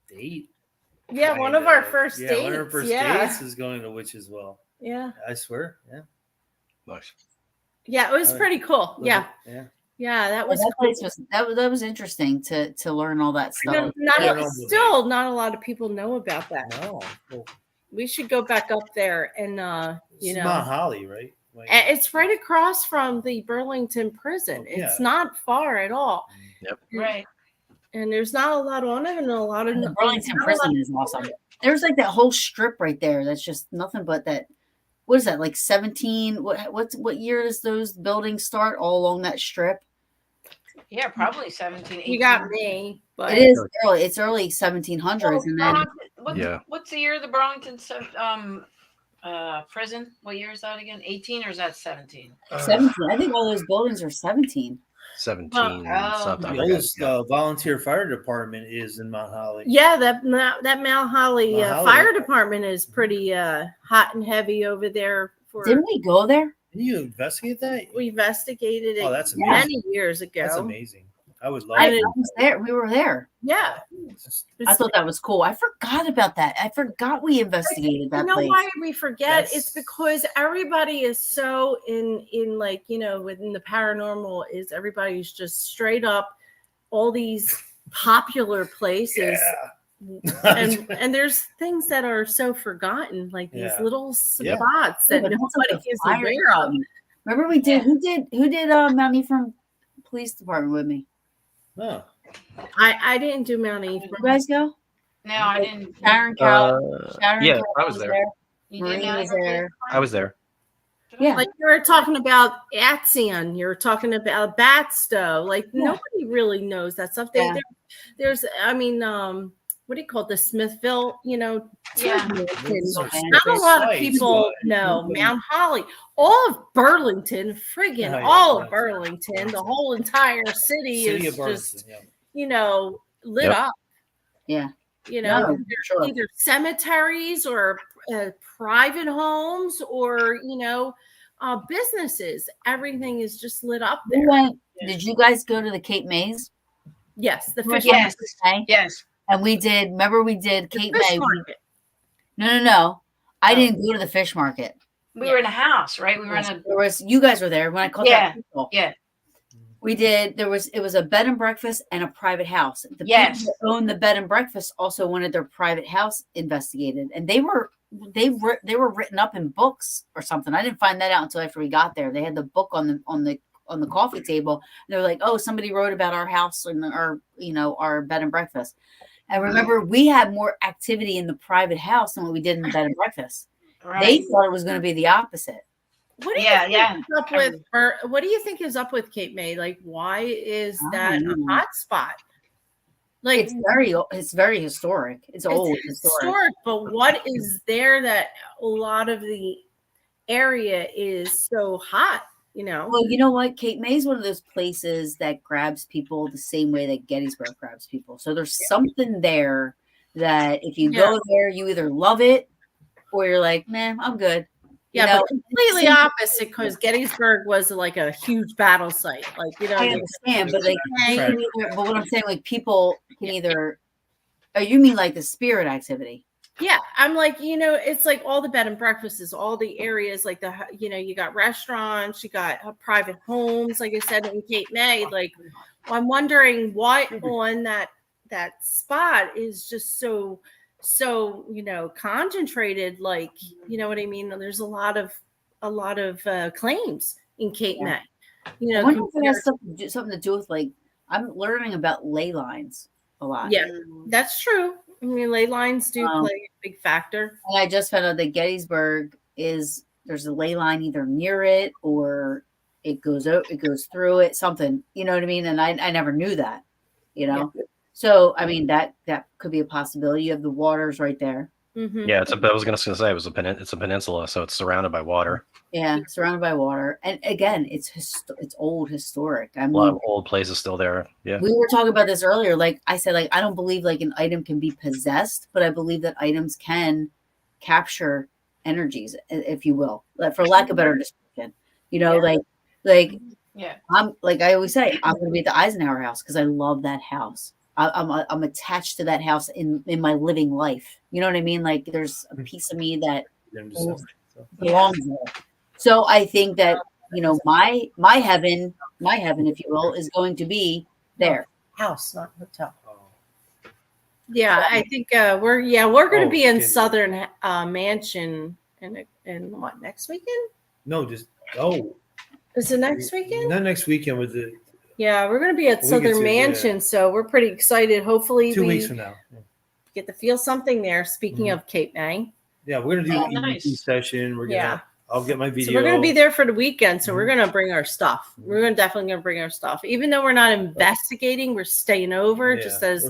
date. Yeah, one of our first yeah, dates. one of our first yeah. dates is going to Witch as well. Yeah. I swear. Yeah. Nice. Yeah, it was pretty cool. Yeah. Yeah. Yeah, that Well, was that cool. place was that was interesting to learn all that stuff. Not a lot of people know about that. No. Well, We should go back up there and it's Mount Holly, right? Like, it's right across from the Burlington prison. It's Yeah. not far at all. Right. And there's not a lot on it, and a lot of And the Burlington not a lot prison of- is awesome. There's like that whole strip right there. That's just nothing but that. What is that? Like 17? What year does those buildings start? All along that strip. Yeah, probably 17, 18. You got me, but It is early. It's early 1700s, and then What's the year of the Burlington prison? What year is that again? 18 or is that 17? 17. I think all those buildings are 17. 17 Oh. something. I the forget. oldest volunteer fire department is in Mount Holly. yeah, that Mount Holly, Mount Holly. fire department is pretty hot and heavy over there. Didn't we go there? Can you investigate that? We investigated it Oh, that's many years ago. That's amazing. I would love I it. was there. We were there. Yeah, I thought that was cool. I forgot about that. I forgot we investigated that you know place. why we forget? That's- It's because everybody is so in like within the paranormal is everybody's just straight up all these popular places. And there's things that are so forgotten, like these Yeah. little Yeah. spots Yeah, that but that's nobody like the is fire aware of. department. Remember we did who did Mount Ephraim police department with me? Oh. I didn't do Mount Ephraim. You guys go? No, I didn't. Sharon Carol. Sharon yeah, Carol I was there. You Marie didn't was go to there. I was there. Yeah. Like you were talking about Atzian, you were talking about Batstow. Like nobody really knows that stuff. Yeah. There's, I mean, what do you call it? The Smithville, Yeah. Not a lot of people know Mount Holly, all of Burlington, friggin' all of Burlington, the whole entire city is just, lit Yep. up. Yeah. Either, sure. either cemeteries or private homes or, businesses. Everything is just lit up there. Did you guys go to the Cape Mays? Yes, the fish Yes. market. Yes. And we did. Remember, we did Cape Fish May. market. No. I didn't go to the fish market. We were in a house, right? We were in a. There was. You guys were there when I called out people. Yeah. We did. It was a bed and breakfast and a private house. The Yes. people that owned the bed and breakfast also wanted their private house investigated, and they were written up in books or something. I didn't find that out until after we got there. They had the book on the coffee table. And they were like, "Oh, somebody wrote about our house and our bed and breakfast." And remember, we had more activity in the private house than what we did in the bed and breakfast. Right. They thought it was going to be the opposite. What do you think is up with Cape May? Like, why is that a hot spot? Like, it's very historic. It's old, historic. But what is there that a lot of the area is so hot? Well, you know what? Cape May is one of those places that grabs people the same way that Gettysburg grabs people. So there's something there that if you go there, you either love it or you're like, man, I'm good. But completely opposite, because Gettysburg was like a huge battle site. Like, I understand, but but what I'm saying, like, people can either. Oh, you mean like the spirit activity? Yeah, I'm like, it's like all the bed and breakfasts, all the areas, like you got restaurants, you got private homes, like I said in Cape May. Like, I'm wondering what on that spot is just so concentrated. Like, you know what I mean? There's a lot of claims in Cape May. I wonder if it has something to do with, like, I'm learning about ley lines a lot. Yeah, that's true. I mean, ley lines do play a big factor. And I just found out that Gettysburg there's a ley line either near it or it goes through it, something, you know what I mean? And I never knew that, Yeah. So, I mean, that could be a possibility. You have the waters right there. Mm-hmm. Yeah, I was going to say it's a peninsula, so it's surrounded by water. Yeah, surrounded by water, and again, it's old, historic. I mean, A lot of old places still there. Yeah, we were talking about this earlier. Like I said, like I don't believe like an item can be possessed, but I believe that items can capture energies, if you will, for lack of better description. Like I'm like I always say, I'm going to be at the Eisenhower house because I love that house. I'm attached to that house in my living life. You know what I mean? Like there's a piece of me that belongs there. So I think that my heaven, if you will, is going to be there. House, not hotel. Yeah, I think we're going to be in Southern Mansion in what, next weekend? No, just Is it next weekend? Not next weekend with the. Yeah, we're going to be at Southern Mansion, so we're pretty excited. Hopefully, 2 weeks from now, get to feel something there. Speaking of Cape May, yeah, we're going to do an EVP session. We're gonna. I'll get my video. So we're going to be there for the weekend. So we're going to bring our stuff. We're definitely going to bring our stuff. Even though we're not investigating, we're staying over just as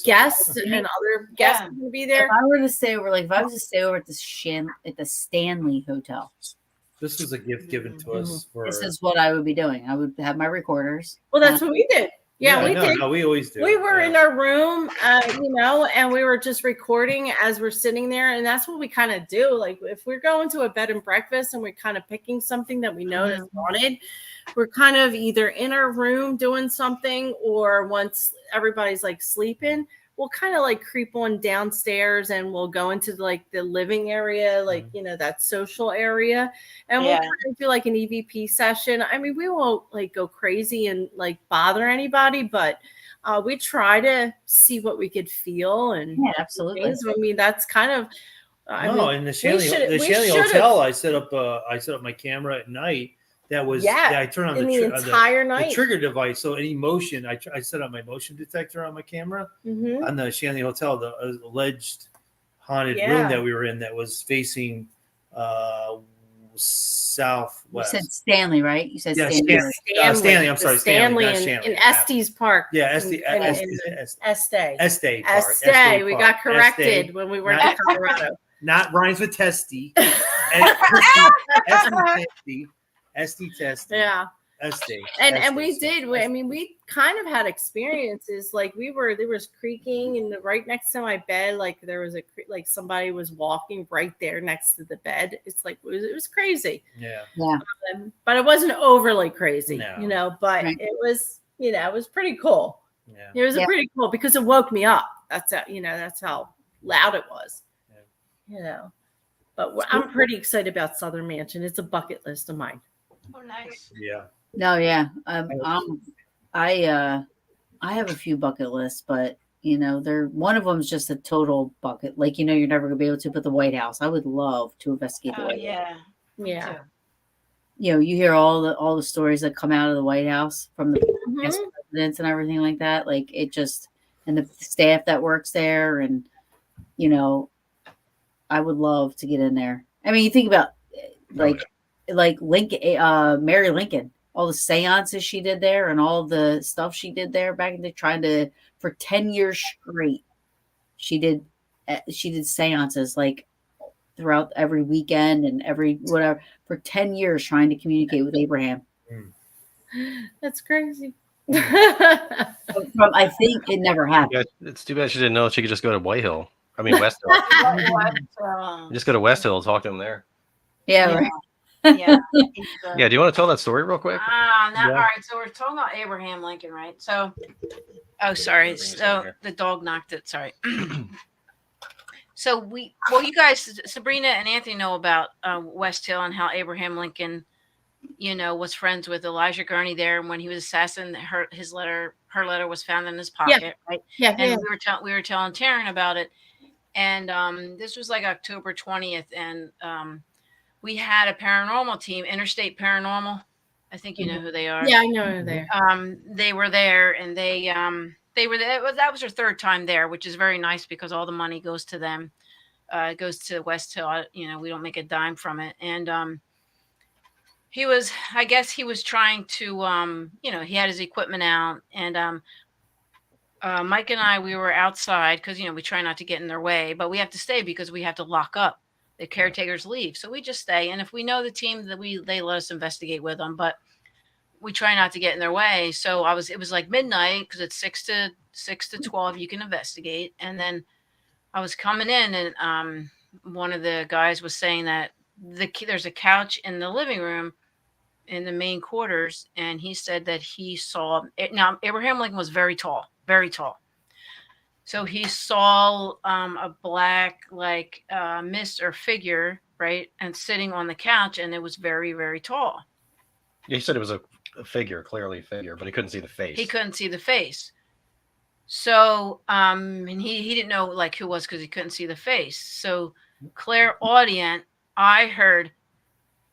guests and other guests are going to be there. If I were to stay over, if I was to stay over at the Stanley Hotel. This was a gift given to us. This is what I would be doing. I would have my recorders. Well, that's what we did. Yeah, we did. No, we always do. We were in our room, and we were just recording as we're sitting there. And that's what we kind of do. Like if we're going to a bed and breakfast and we're kind of picking something that we know is wanted, we're kind of either in our room doing something, or once everybody's like sleeping, we'll kind of like creep on downstairs and we'll go into like the living area, like, that social area. And we'll kind of do like an EVP session. I mean, we won't like go crazy and like bother anybody, but we try to see what we could feel. And absolutely. Things. I mean, that's kind of, in the Shanley Hotel, I set up my camera at night that was Yeah, I turned on in the, the entire the night. trigger device. So any motion, I set up my motion detector on my camera Mhm. on the Shanley Hotel, the alleged haunted Yeah. room that we were in that was facing southwest. You said Stanley, right? You said Yeah, Stanley. Stanley. I'm sorry, Stanley not in Shanley. Estes Park. Yeah, Estee. Estee Park. Estee. We got corrected Estee. when we went Not- to Colorado. Not rhymes with testy. Esty testy. Yeah. Estee. And we did. I mean, we kind of had experiences. Like there was creaking, and right next to my bed, like there was like somebody was walking right there next to the bed. It's like it was crazy. Yeah. But it wasn't overly crazy, No. But Right. it was, it was pretty cool. Yeah. It was pretty cool because it woke me up. That's that's how loud it was. But I'm pretty excited about Southern Mansion. It's a bucket list of mine. Oh, nice. Yeah. No, yeah. I have a few bucket lists, but one of them is just a total bucket. Like you're never gonna be able to. But the White House, I would love to investigate the White House. Yeah. You hear all the stories that come out of the White House from the past Mhm. presidents and everything like that. Like it just and the staff that works there, and I would love to get in there. I mean, you think about like Lincoln, Mary Lincoln, all the seances she did there and all the stuff she did there back in the for 10 years straight. She did seances like throughout every weekend and every whatever for 10 years trying to communicate with Abraham. That's crazy. I think it never happened. It's too bad she didn't know she could just go to White Hill. I mean, West Hill. Just go to West Hill and talk to him there. Yeah, right. Yeah. Yeah, do you want to tell that story real quick? All right. So we're talking about Abraham Lincoln, right? So, sorry. So the dog knocked it. Sorry. So you guys, Sabrina and Anthony know about West Hill and how Abraham Lincoln, was friends with Elijah Gurney there. And when he was assassinated, her letter was found in his pocket, right? Yeah. And we were telling Taryn about it. And this was like October 20th. And we had a paranormal team, Interstate Paranormal. I think you know who they are. Yeah, I know who they are. They were there, and they were there. That was their third time there, which is very nice because all the money goes to them. It goes to West Hill. We don't make a dime from it. And I guess he was trying to, he had his equipment out, and Mike and I, we were outside because we try not to get in their way, but we have to stay because we have to lock up. The caretakers leave, so we just stay. And if we know the team, they let us investigate with them, but we try not to get in their way. So it was like midnight because it's 6 to 12. You can investigate, and then I was coming in, and one of the guys was saying that there's a couch in the living room in the main quarters, and he said that he saw it. Now Abraham Lincoln was very tall, very tall. So he saw a black mist or figure, right, and sitting on the couch, and it was very, very tall. Yeah, he said it was a figure, clearly a figure, but he couldn't see the face. He couldn't see the face. So, and he didn't know who it was because he couldn't see the face. So, clairaudient, I heard,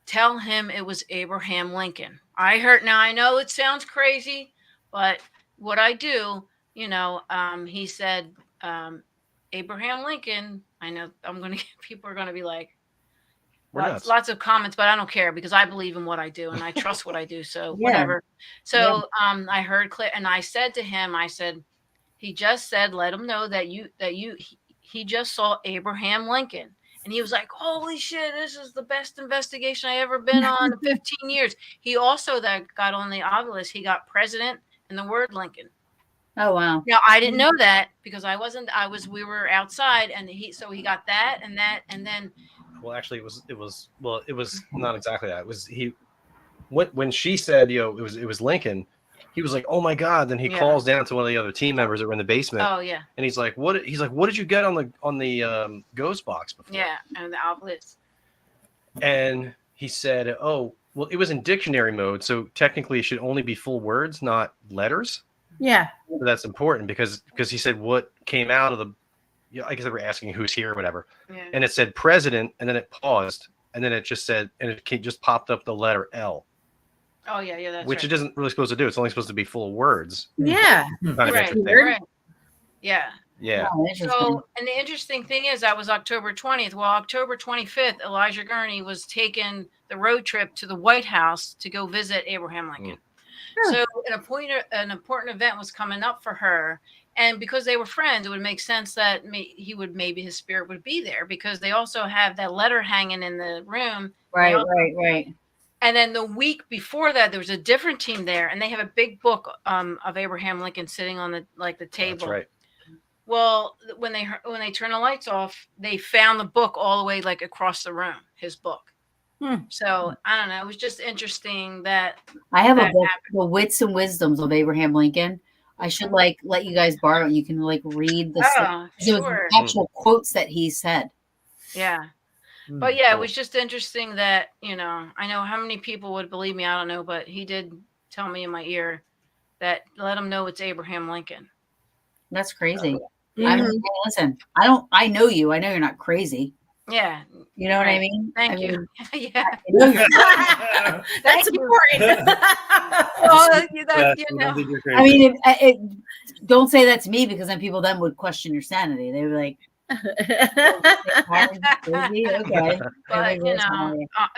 tell him it was Abraham Lincoln. I heard. Now I know it sounds crazy, but what I do. He said, Abraham Lincoln. I know people are going to be like, lots of comments, but I don't care because I believe in what I do and I trust what I do. So whatever. So, I heard Claire, and I said to him, he just said, let him know that he just saw Abraham Lincoln. And he was like, holy shit, this is the best investigation I ever been on in 15 years. He also got on the obelisk. He got president and the word Lincoln. Oh, wow. Now, I didn't know that because we were outside, and he got that, and then. Well, actually, it was not exactly that. It was when she said, it was Lincoln, he was like, oh my God. Then he calls down to one of the other team members that were in the basement. Oh yeah. And he's like, what did you get on the ghost box before? Yeah. And the obelisk. And he said, oh, well, it was in dictionary mode. So technically it should only be full words, not letters. Yeah. So that's important because he said what came out of the, I guess they were asking who's here or whatever. Yeah. And it said president, and then it paused, and then it just said, and it just popped up the letter L. Oh yeah, that's which right. it isn't really supposed to do. It's only supposed to be full of words. Yeah. Kind of Right, interesting. right. Yeah. Yeah. Oh, interesting. So, and the interesting thing is, that was October 20th. Well, October 25th, Elijah Gurney was taking the road trip to the White House to go visit Abraham Lincoln. So, an important event was coming up for her, and because they were friends, it would make sense that maybe his spirit would be there, because they also have that letter hanging in the room. Right, Also, right. and then the week before that, there was a different team there, and they have a big book of Abraham Lincoln sitting on the table. That's right. Well, when they turn the lights off, they found the book all the way across the room, his book. So I don't know. It was just interesting that I have a that book, happened. The Wits and Wisdoms of Abraham Lincoln. I should let you guys borrow it, and you can read the stuff. It was Sure. actual quotes that he said. Yeah. But yeah, it was just interesting that, I know how many people would believe me, I don't know, but he did tell me in my ear that let him know it's Abraham Lincoln. That's crazy. I mean, listen, I know you. I know you're not crazy. Yeah. You know what I mean? Thank you. Yeah. I know you're not. That's important. Well, I mean, don't say that to me, because then people would question your sanity. They were like, crazy? Okay. But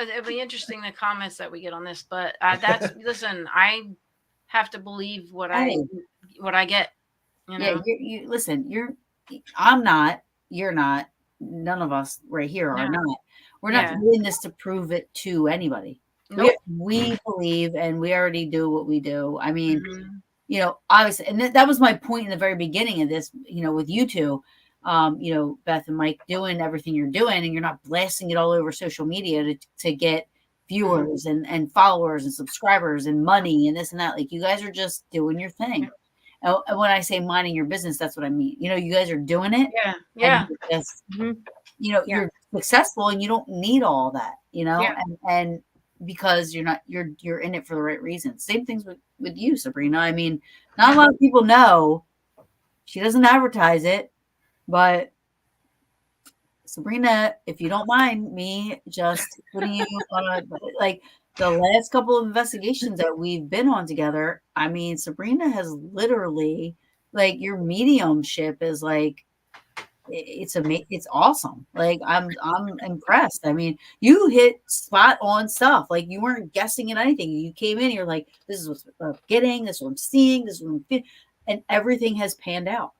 it'll be interesting, the comments that we get on this. But listen, I have to believe what I get. Yeah, you listen. I'm not. You're not. None of us right here are not. We're not doing this to prove it to anybody. Nope. We believe, and we already do what we do. I mean, obviously, and that was my point in the very beginning of this. With you two, Beth and Mike, doing everything you're doing, and you're not blasting it all over social media to get viewers and followers and subscribers and money and this and that. Like, you guys are just doing your thing. And when I say minding your business, that's what I mean. You guys are doing it. Yeah. You're successful, and you don't need all that, and because you're in it for the right reasons. Same things with you, Sabrina. I mean, not a lot of people know. She doesn't advertise it, but Sabrina, if you don't mind me just putting you on the last couple of investigations that we've been on together, I mean, Sabrina has literally, your mediumship is it's awesome. I'm impressed. I mean, you hit spot on stuff. You weren't guessing at anything. You came in, you're like, this is what I'm getting, this is what I'm seeing, this is what I'm feeling, and everything has panned out.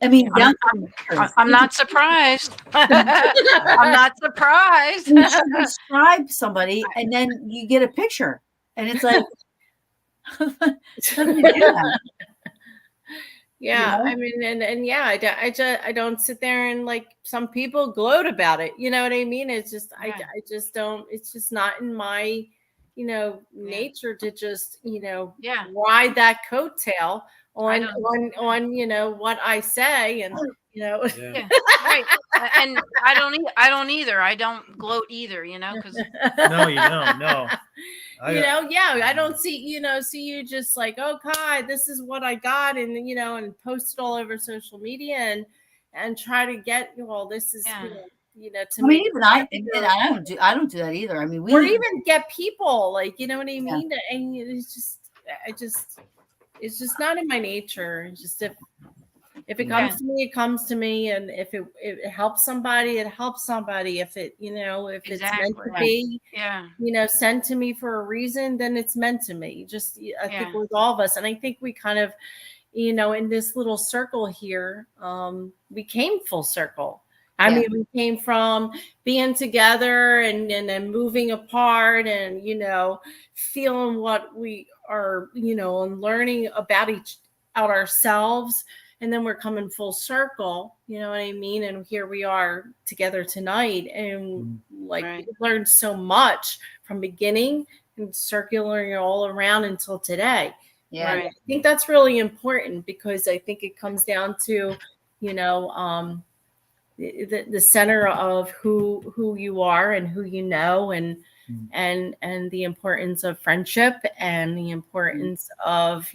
I mean, I'm not surprised. I'm not surprised. You should describe somebody, and then you get a picture, and it's like, how do you do that? Yeah, I mean, and I don't sit there and some people gloat about it. You know what I mean? It's just I just don't. It's just not in my nature to just ride that coattail on what I say, and right. And I don't either. I don't gloat either, because no, you don't. No. I don't see you just oh God, this is what I got, and and post it all over social media and try to get this is to me. Even I don't do that either. I mean, or even get people you know what I mean, and it's just not in my nature. It's just if it comes to me, it comes to me, and if it helps somebody, it helps somebody. If it if it's meant to be, sent to me for a reason, then it's meant to me. I think with all of us, and I think we kind of, in this little circle here, we came full circle. I mean, we came from being together and then moving apart, and feeling what we are, and learning about ourselves. And then we're coming full circle, you know what I mean? And here we are together tonight. And we learned so much from beginning and circulating all around until today. Yeah. Right? I think that's really important, because I think it comes down to, the center of who you are and who you know, and the importance of friendship, and the importance of,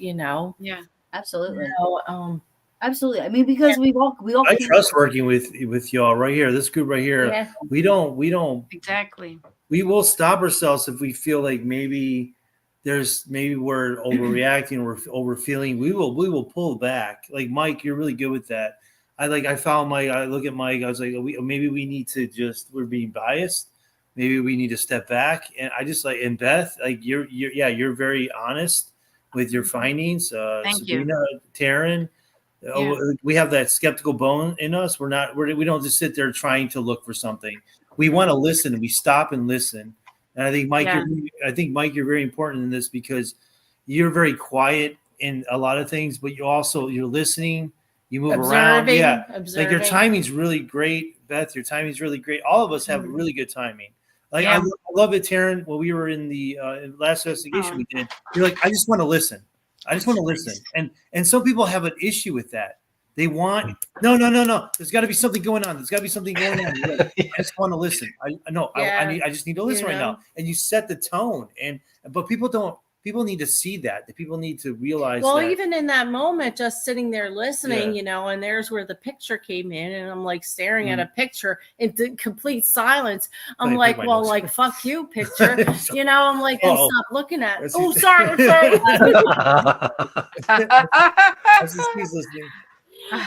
absolutely. Absolutely. I mean, because we all. I trust working with y'all right here. This group right here. Yeah. We don't exactly. we will stop ourselves if we feel like maybe we're overreacting or overfeeling. We will pull back. Like Mike, you're really good with that. I found Mike. I look at Mike. I was like, maybe we need to we're being biased. Maybe we need to step back. And I just and Beth, you're very honest with your findings. Thank Sabrina, you. Taryn, we have that skeptical bone in us. We don't just sit there trying to look for something. We want to listen, and we stop and listen. And I think Mike, you're very important in this because you're very quiet in a lot of things, but you're listening. You move around. Yeah. Like your timing's really great. Beth, your timing's really great. All of us have really good timing. Like I love it, Taryn. When we were in the last investigation we did, you're like, I just want to listen. I just want to listen. And some people have an issue with that. They want no. There's got to be something going on. Like, I just want to listen. I just need to listen right now. And you set the tone. But people need to see that. The people need to realize. Well, that. even in that moment, just sitting there listening, and there's where the picture came in, and I'm like staring at a picture in complete silence. I'm like, well, like fuck you, picture. I'm like, stop looking at it. Oh, sorry. He's listening.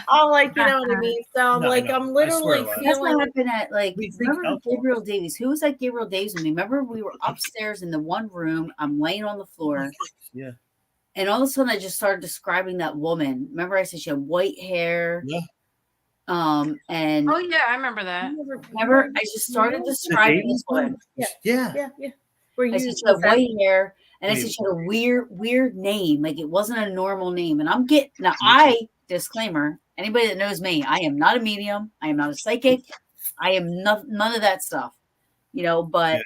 I'm like, you know what I mean? So I'm I'm literally feeling. That's what happened at remember Gabriel Davies? Who was at Gabriel Davies with me? Remember we were upstairs in the one room. I'm laying on the floor. Yeah. And all of a sudden I just started describing that woman. Remember I said she had white hair. Yeah. And I remember that. Remember I just started describing this woman. Yeah. I said she had white hair. And I said she had a weird name. Like it wasn't a normal name. And disclaimer, anybody that knows me, I am not a medium. I am not a psychic. I am none of that stuff, but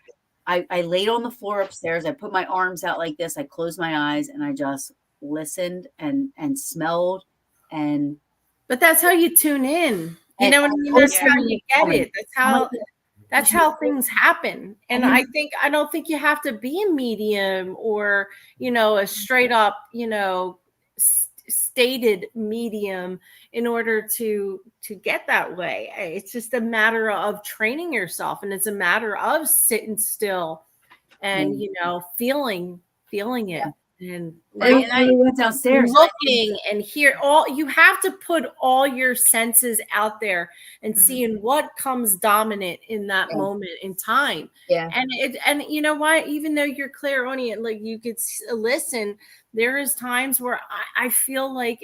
I laid on the floor upstairs. I put my arms out like this. I closed my eyes and I just listened and smelled. But that's how you tune in. You know what I mean? That's how you get it. That's how things happen. And I don't think you have to be a medium or, a straight up, stated medium in order to get that way. It's just a matter of training yourself, and it's a matter of sitting still and feeling it and I went downstairs looking and you have to put all your senses out there and seeing what comes dominant in that moment in time. And you know what, even though you're clairaudient, like you could listen, there is times where I feel like,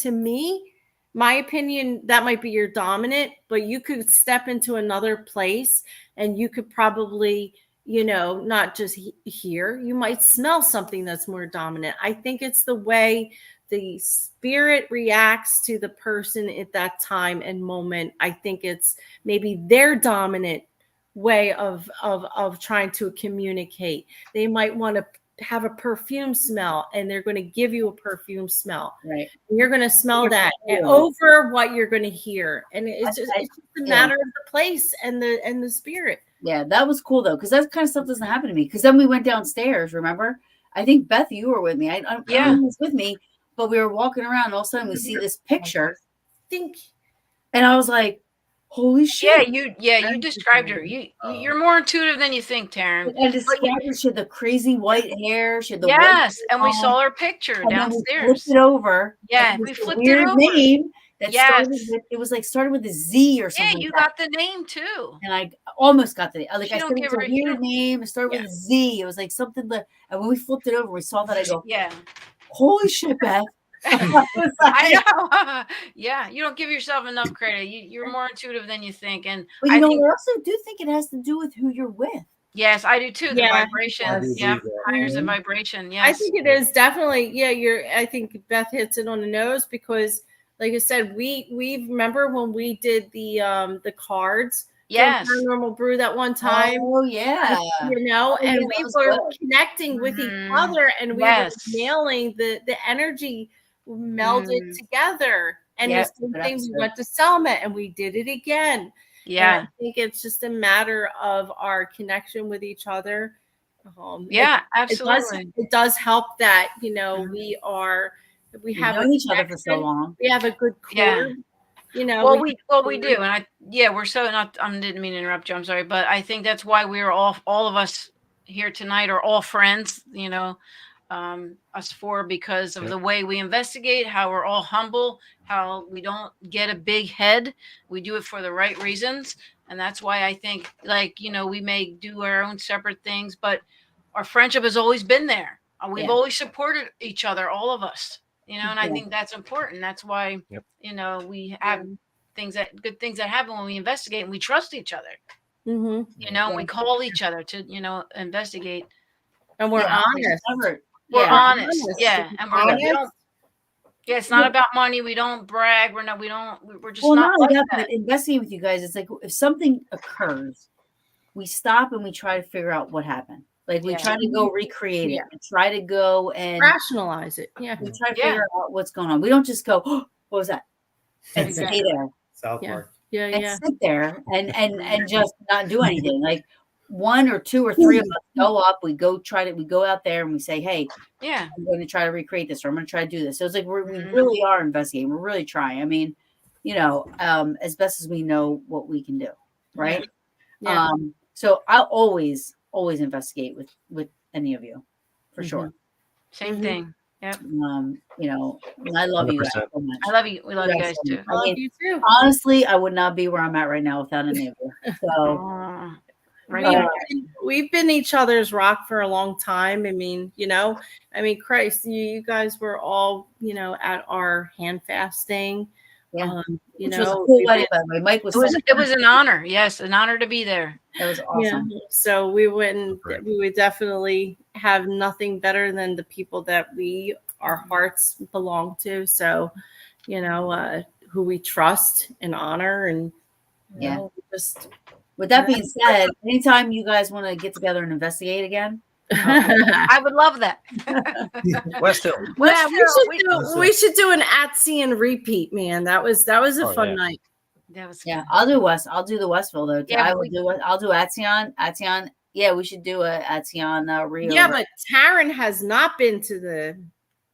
to me, my opinion, that might be your dominant, but you could step into another place and you could probably, not just hear, you might smell something that's more dominant. I think it's the way the spirit reacts to the person at that time and moment. I think it's maybe their dominant way of trying to communicate. They might want to have a perfume smell and they're going to give you a perfume smell. Right. And you're going to smell that over what you're going to hear. And it's just a matter of the place and the spirit. Yeah, that was cool though, because that kind of stuff doesn't happen to me. Because then we went downstairs. Remember? I think Beth, you were with me. I don't know who was with me, but we were walking around. And all of a sudden, we see this picture. And I was like, "Holy shit!" Yeah, you described her. You're more intuitive than you think, Taryn. I described her. She had the crazy white hair. She had the and we saw her picture downstairs. We flipped it over. Yeah, we flipped it over. Name. Started with a Z or something. Yeah, you got the name too. And I almost got the name. I said it's a weird name. It started with a Z. It was like something that, and when we flipped it over, we saw that. I go, holy shit, Beth. I know. Yeah, you don't give yourself enough credit. You're more intuitive than you think. And I also do think it has to do with who you're with. Yes, I do too. The vibration. Yeah, higher the vibration. Yes. I think it is definitely. Yeah, I think Beth hits it on the nose because, like I said, we remember when we did the cards. Yes. Paranormal Brew that one time. Oh yeah. And we were connecting with each other, and we were nailing the energy melded together. And the same thing, we went to Selma and we did it again. Yeah. And I think it's just a matter of our connection with each other. Absolutely. It does help that, we have known each other for so long. We have a good core. you know. Well, we do, and we're so not. I didn't mean to interrupt you. I'm sorry, but I think that's why we're all of us here tonight are all friends. You know, us four, because of the way we investigate, how we're all humble, how we don't get a big head. We do it for the right reasons, and that's why I think, like, you know, we may do our own separate things, but our friendship has always been there. We've always supported each other, all of us. You know, and I think that's important. That's why, you know, we have good things that happen when we investigate, and we trust each other. You know, we call each other to, you know, investigate, and we're honest. We're honest. Yeah, and we're honest. we don't. Yeah, it's not about money. We don't brag. We're not. We don't. We're just well, not like that. But investigating with you guys, it's like if something occurs, we stop and we try to figure out what happened. Like we try to go recreate it and try to go and rationalize it. Yeah. We try to figure out what's going on. We don't just go, oh, what was that? And stay there. South Park. And sit there and just not do anything. Like 1 or 2 or 3 of us go up, we go out there and we say, hey, I'm going to try to recreate this, or I'm going to try to do this. So it's like we really are investigating. We're really trying. I mean, you know, as best as we know what we can do. Right. Yeah. So I'll always investigate with any of you for sure. Same thing. Yep. You know, I love 100%. You guys so much. I love you. We love you guys too. I love you too. Honestly, I would not be where I'm at right now without any of you. So we've been each other's rock for a long time. I mean, you know, Christ, you guys were all, you know, at our hand fasting. Yeah. You Which know, was a cool wedding, by the way. Mike was it was an honor. Yes, an honor to be there. That was awesome. Yeah. So we would definitely have nothing better than the people that our hearts belong to. So, you know, who we trust and honor, and you know, just. With that being said, anytime you guys want to get together and investigate again, I would love that. West Hill. We should do an Atzian repeat, man. That was a fun night. That was I'll do the Westville though. Yeah, I'll do Atzian. Yeah, we should do a Atzian Rio. Yeah, but Taryn has not been to the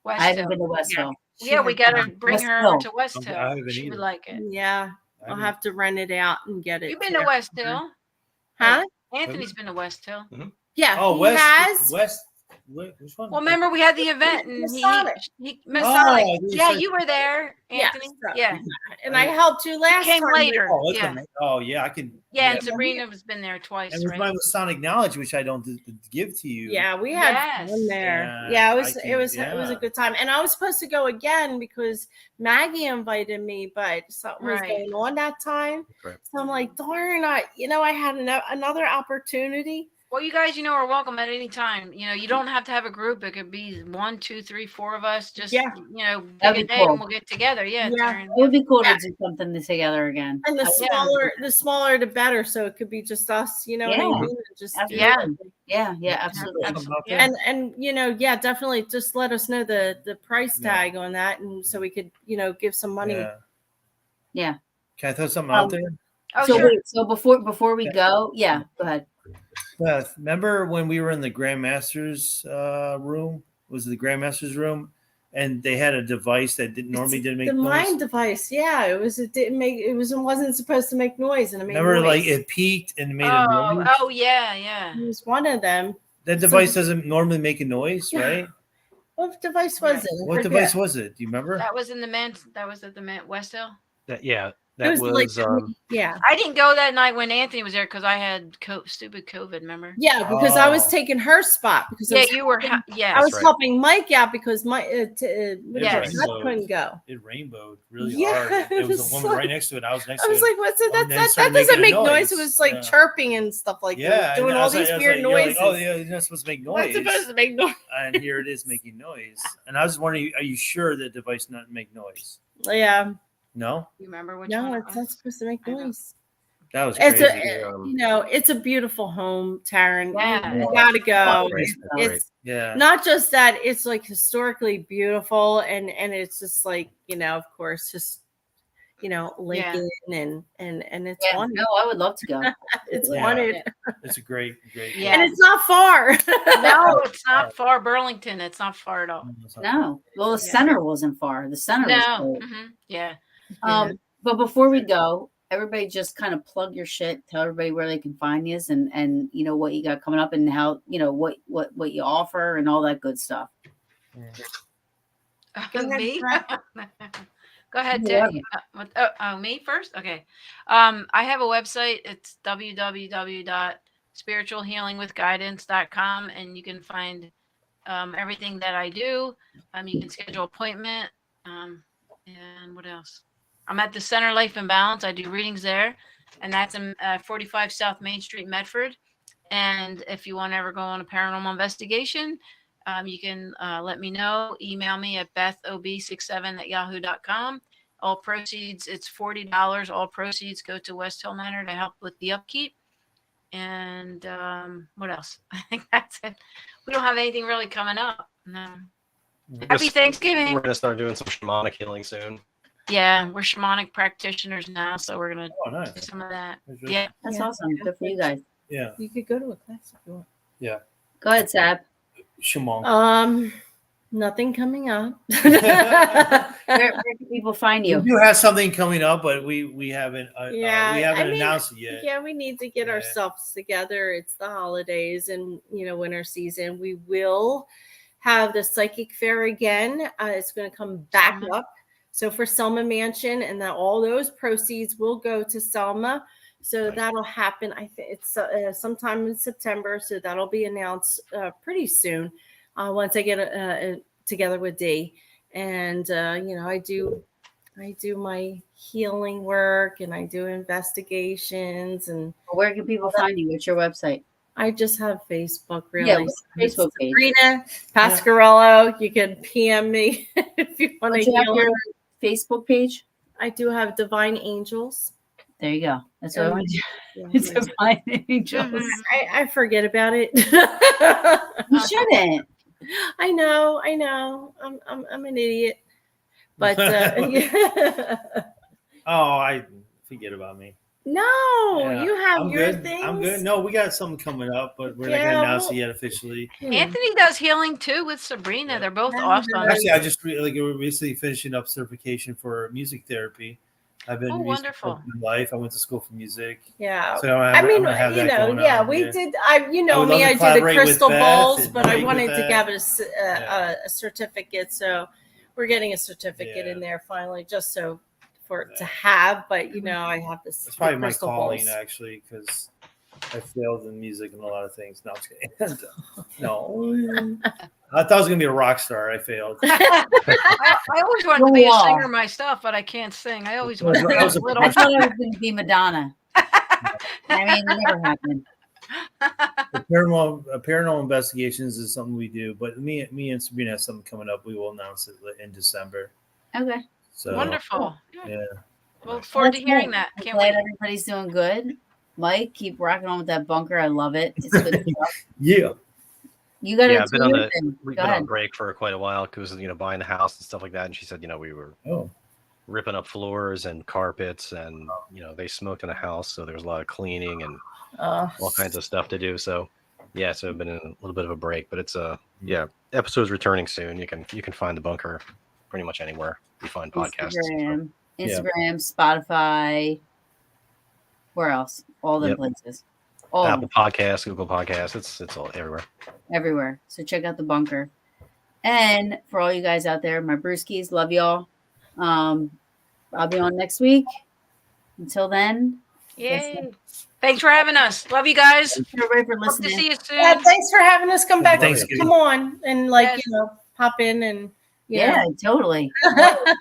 West I haven't been to Westville. Yeah, we gotta bring her to West Hill. She would like it. Yeah. I'll have to rent it out and get it. You've been to West Hill? Huh? Anthony's been to West Hill. Mm-hmm. Yeah. Oh, Which one? Well, remember we had the event and Masonic. Masonic. Yeah, you were there, Anthony. Yeah. And I helped you last time. Came later. I can. Yeah, and Sabrina has been there twice. And with my Masonic knowledge, which I don't give to you. Yeah, we had fun there. Yeah, it was a good time. And I was supposed to go again because Maggie invited me, but something was going on that time. Right. So I'm like, darn, I had another opportunity. Well, you guys, are welcome at any time. You don't have to have a group. It could be 1, 2, 3, 4 of us. Just, pick a day and we'll get together. Yeah. It would be cool to do something together again. And the smaller, the better. So it could be just us, what I mean? Just absolutely. And definitely just let us know the price tag on that. And so we could, give some money. Yeah. Can I throw something out there? Oh, sure. Wait, so before we go, go ahead. Beth, remember when we were in the Grandmaster's room? Was it the Grandmaster's room? And they had a device that normally didn't make noise. The mind device, yeah. It wasn't supposed to make noise, and it made noise. Remember, like it peaked and made a noise. Oh yeah. It was one of them. That device doesn't normally make a noise, right? What device was it? What device was it? Do you remember? That was That was at the West Hill. That was I didn't go that night when Anthony was there because I had stupid COVID. Remember? Yeah, because I was taking her spot because you were. I was helping Mike out because Mike couldn't go. It rainbowed really hard. It was a woman right next to it. I was next to it. I was like, "What's it? That doesn't make noise." It was like chirping and stuff like that, doing all these weird noises. Oh yeah, you're not supposed to make noise. It's supposed to make noise. And here it is making noise. And I was wondering, are you sure that device not make noise? Yeah. No. You remember which one? No, it's not supposed to make noise. That was crazy. It's a beautiful home, Taryn. Yeah. You gotta go. It's not just that; it's like historically beautiful, and it's just like of course, just Lincoln and it's one. No, I would love to go. It's wanted. It's a great. Yeah. And it's not far. No, it's not far. Burlington, it's not far at all. No. Well, the center wasn't far. The center was cool. Yeah. But before we go, everybody just kind of plug your shit. Tell everybody where they can find you and you know what you got coming up and how you know what you offer and all that good stuff. Me? Go ahead, Yeah. me first? Okay. I have a website. It's www.spiritualhealingwithguidance.com, and you can find everything that I do. You can schedule appointment. And what else? I'm at the Center Life and Balance. I do readings there, and that's in 45 South Main Street, Medford. And if you want to ever go on a paranormal investigation, you can let me know. Email me at bethob67@yahoo.com. All proceeds, it's $40. All proceeds go to West Hill Manor to help with the upkeep. And what else? I think that's it. We don't have anything really coming up. No. Happy Thanksgiving. We're gonna start doing some shamanic healing soon. Yeah, we're shamanic practitioners now, so we're gonna nice. do some of that. That's Yeah, That's awesome. Good for you guys. Yeah. You could go to a class if you want. Yeah. Go ahead, Sab. Shimon. Nothing coming up. Where can people find We you? do have something coming up, but we haven't we I haven't mean, announced it yet. Yeah, we need to get Yeah. ourselves together. It's the holidays and winter season. We will have the psychic fair again. It's going to come back up. So for Selma Mansion, and that all those proceeds will go to Selma. So that'll happen. I think it's sometime in September. So that'll be announced pretty soon. Once I get together with Dee, and I do my healing work and I do investigations. And Where can people find you? What's your website? I just have Facebook, really. Yeah, what's your Facebook page? Sabrina Pasquarello. You can PM me if you want to Don't you have heal. your Facebook page? I do have Divine Angels. There you go. That's what I want to do. Yeah, It's Divine Angels. I forget about it. You shouldn't. I know. I'm an idiot. But yeah. Oh, I forget about me. No, Yeah, you have I'm your good. things. I'm good. No, we got something coming up, but we're not going to announce it yet officially. Anthony does healing too with Sabrina. They're both Yeah. awesome. Actually, I just recently finishing up certification for music therapy. I've been wonderful. in my life. I went to school for music. Yeah. So I'm gonna have that going on, we yeah. did. I would love to I do the collaborate with crystal Beth balls, and but I Mike wanted with to that. have a certificate. So we're getting a certificate Yeah. in there finally, just so for it to have. But I have this. It's probably my crystal calling, balls. actually, because I failed in music and a lot of things. No, I'm just kidding. No. I thought I was going to be a rock star. I failed. I always wanted to be a Wow. singer myself, but I can't sing. I always wanted to be I was a a little. I thought I was going to be Madonna. I mean, it never happened. Paranormal investigations is something we do, but me and Sabrina have something coming up. We will announce it in December. Okay. So Wonderful. yeah. We'll look forward to That's hearing good. that. I'm Can't glad wait. everybody's doing good. Mike, keep rocking on with that bunker. I love it. It's good stuff. Yeah. You got to Yeah, I've been on the Go we've been on ahead. break for quite a while because buying the house and stuff like that. And she said, we were Oh. ripping up floors and carpets, and they smoked in the house, so there was a lot of cleaning and all kinds of stuff to do. So yeah, so I've been in a little bit of a break, but it's episodes returning soon. You can find the bunker pretty much anywhere you find podcasts. Instagram, Spotify. Where else? All the places. All Apple Podcasts, Google Podcasts. It's all everywhere. So check out the bunker. And for all you guys out there, my brewskis, love y'all. I'll be on next week. Until then, Yay. Thanks for having us. Love you guys. thanks everybody for Hope to listening. see you soon. Yeah, thanks for having us come back. Thanksgiving. Come on and Yes. pop in and Yeah, totally.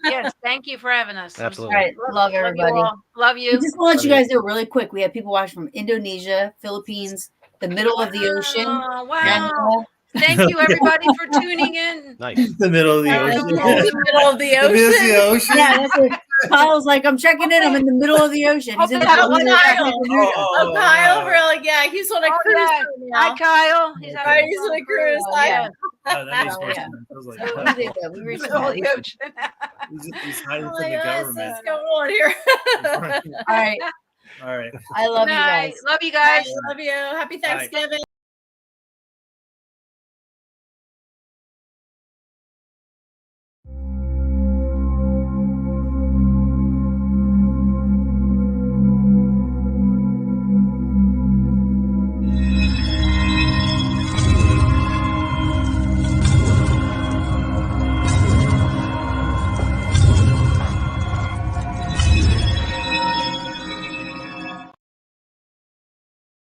Yes, thank you for having us. Absolutely. All right, love everybody. You all. Love you. Just want to let you guys know really quick. We have people watching from Indonesia, Philippines, the middle of the ocean. Oh, wow. Canada. Thank you, everybody, for tuning in. Nice. The middle of the Yeah. ocean. the middle of the The middle of the ocean. ocean. Yeah, that's what Kyle's like. I'm checking in. I'm in the middle of the ocean. He's in the Kyle, middle of Kyle. Oh, Kyle, wow. really? Yeah, he's on a Oh, cruise yeah. right Hi, now. Kyle. He's Right, having he's fun on a cruise. Oh, yeah. Oh, that makes Oh, more yeah. sense. I was like, So what? we did that. We reached Middle of the that. ocean. He's hiding Oh from my the gosh, government. what's going on here? All right. All right. I love you Night. guys. Love you I guys. love you. Happy Thanksgiving.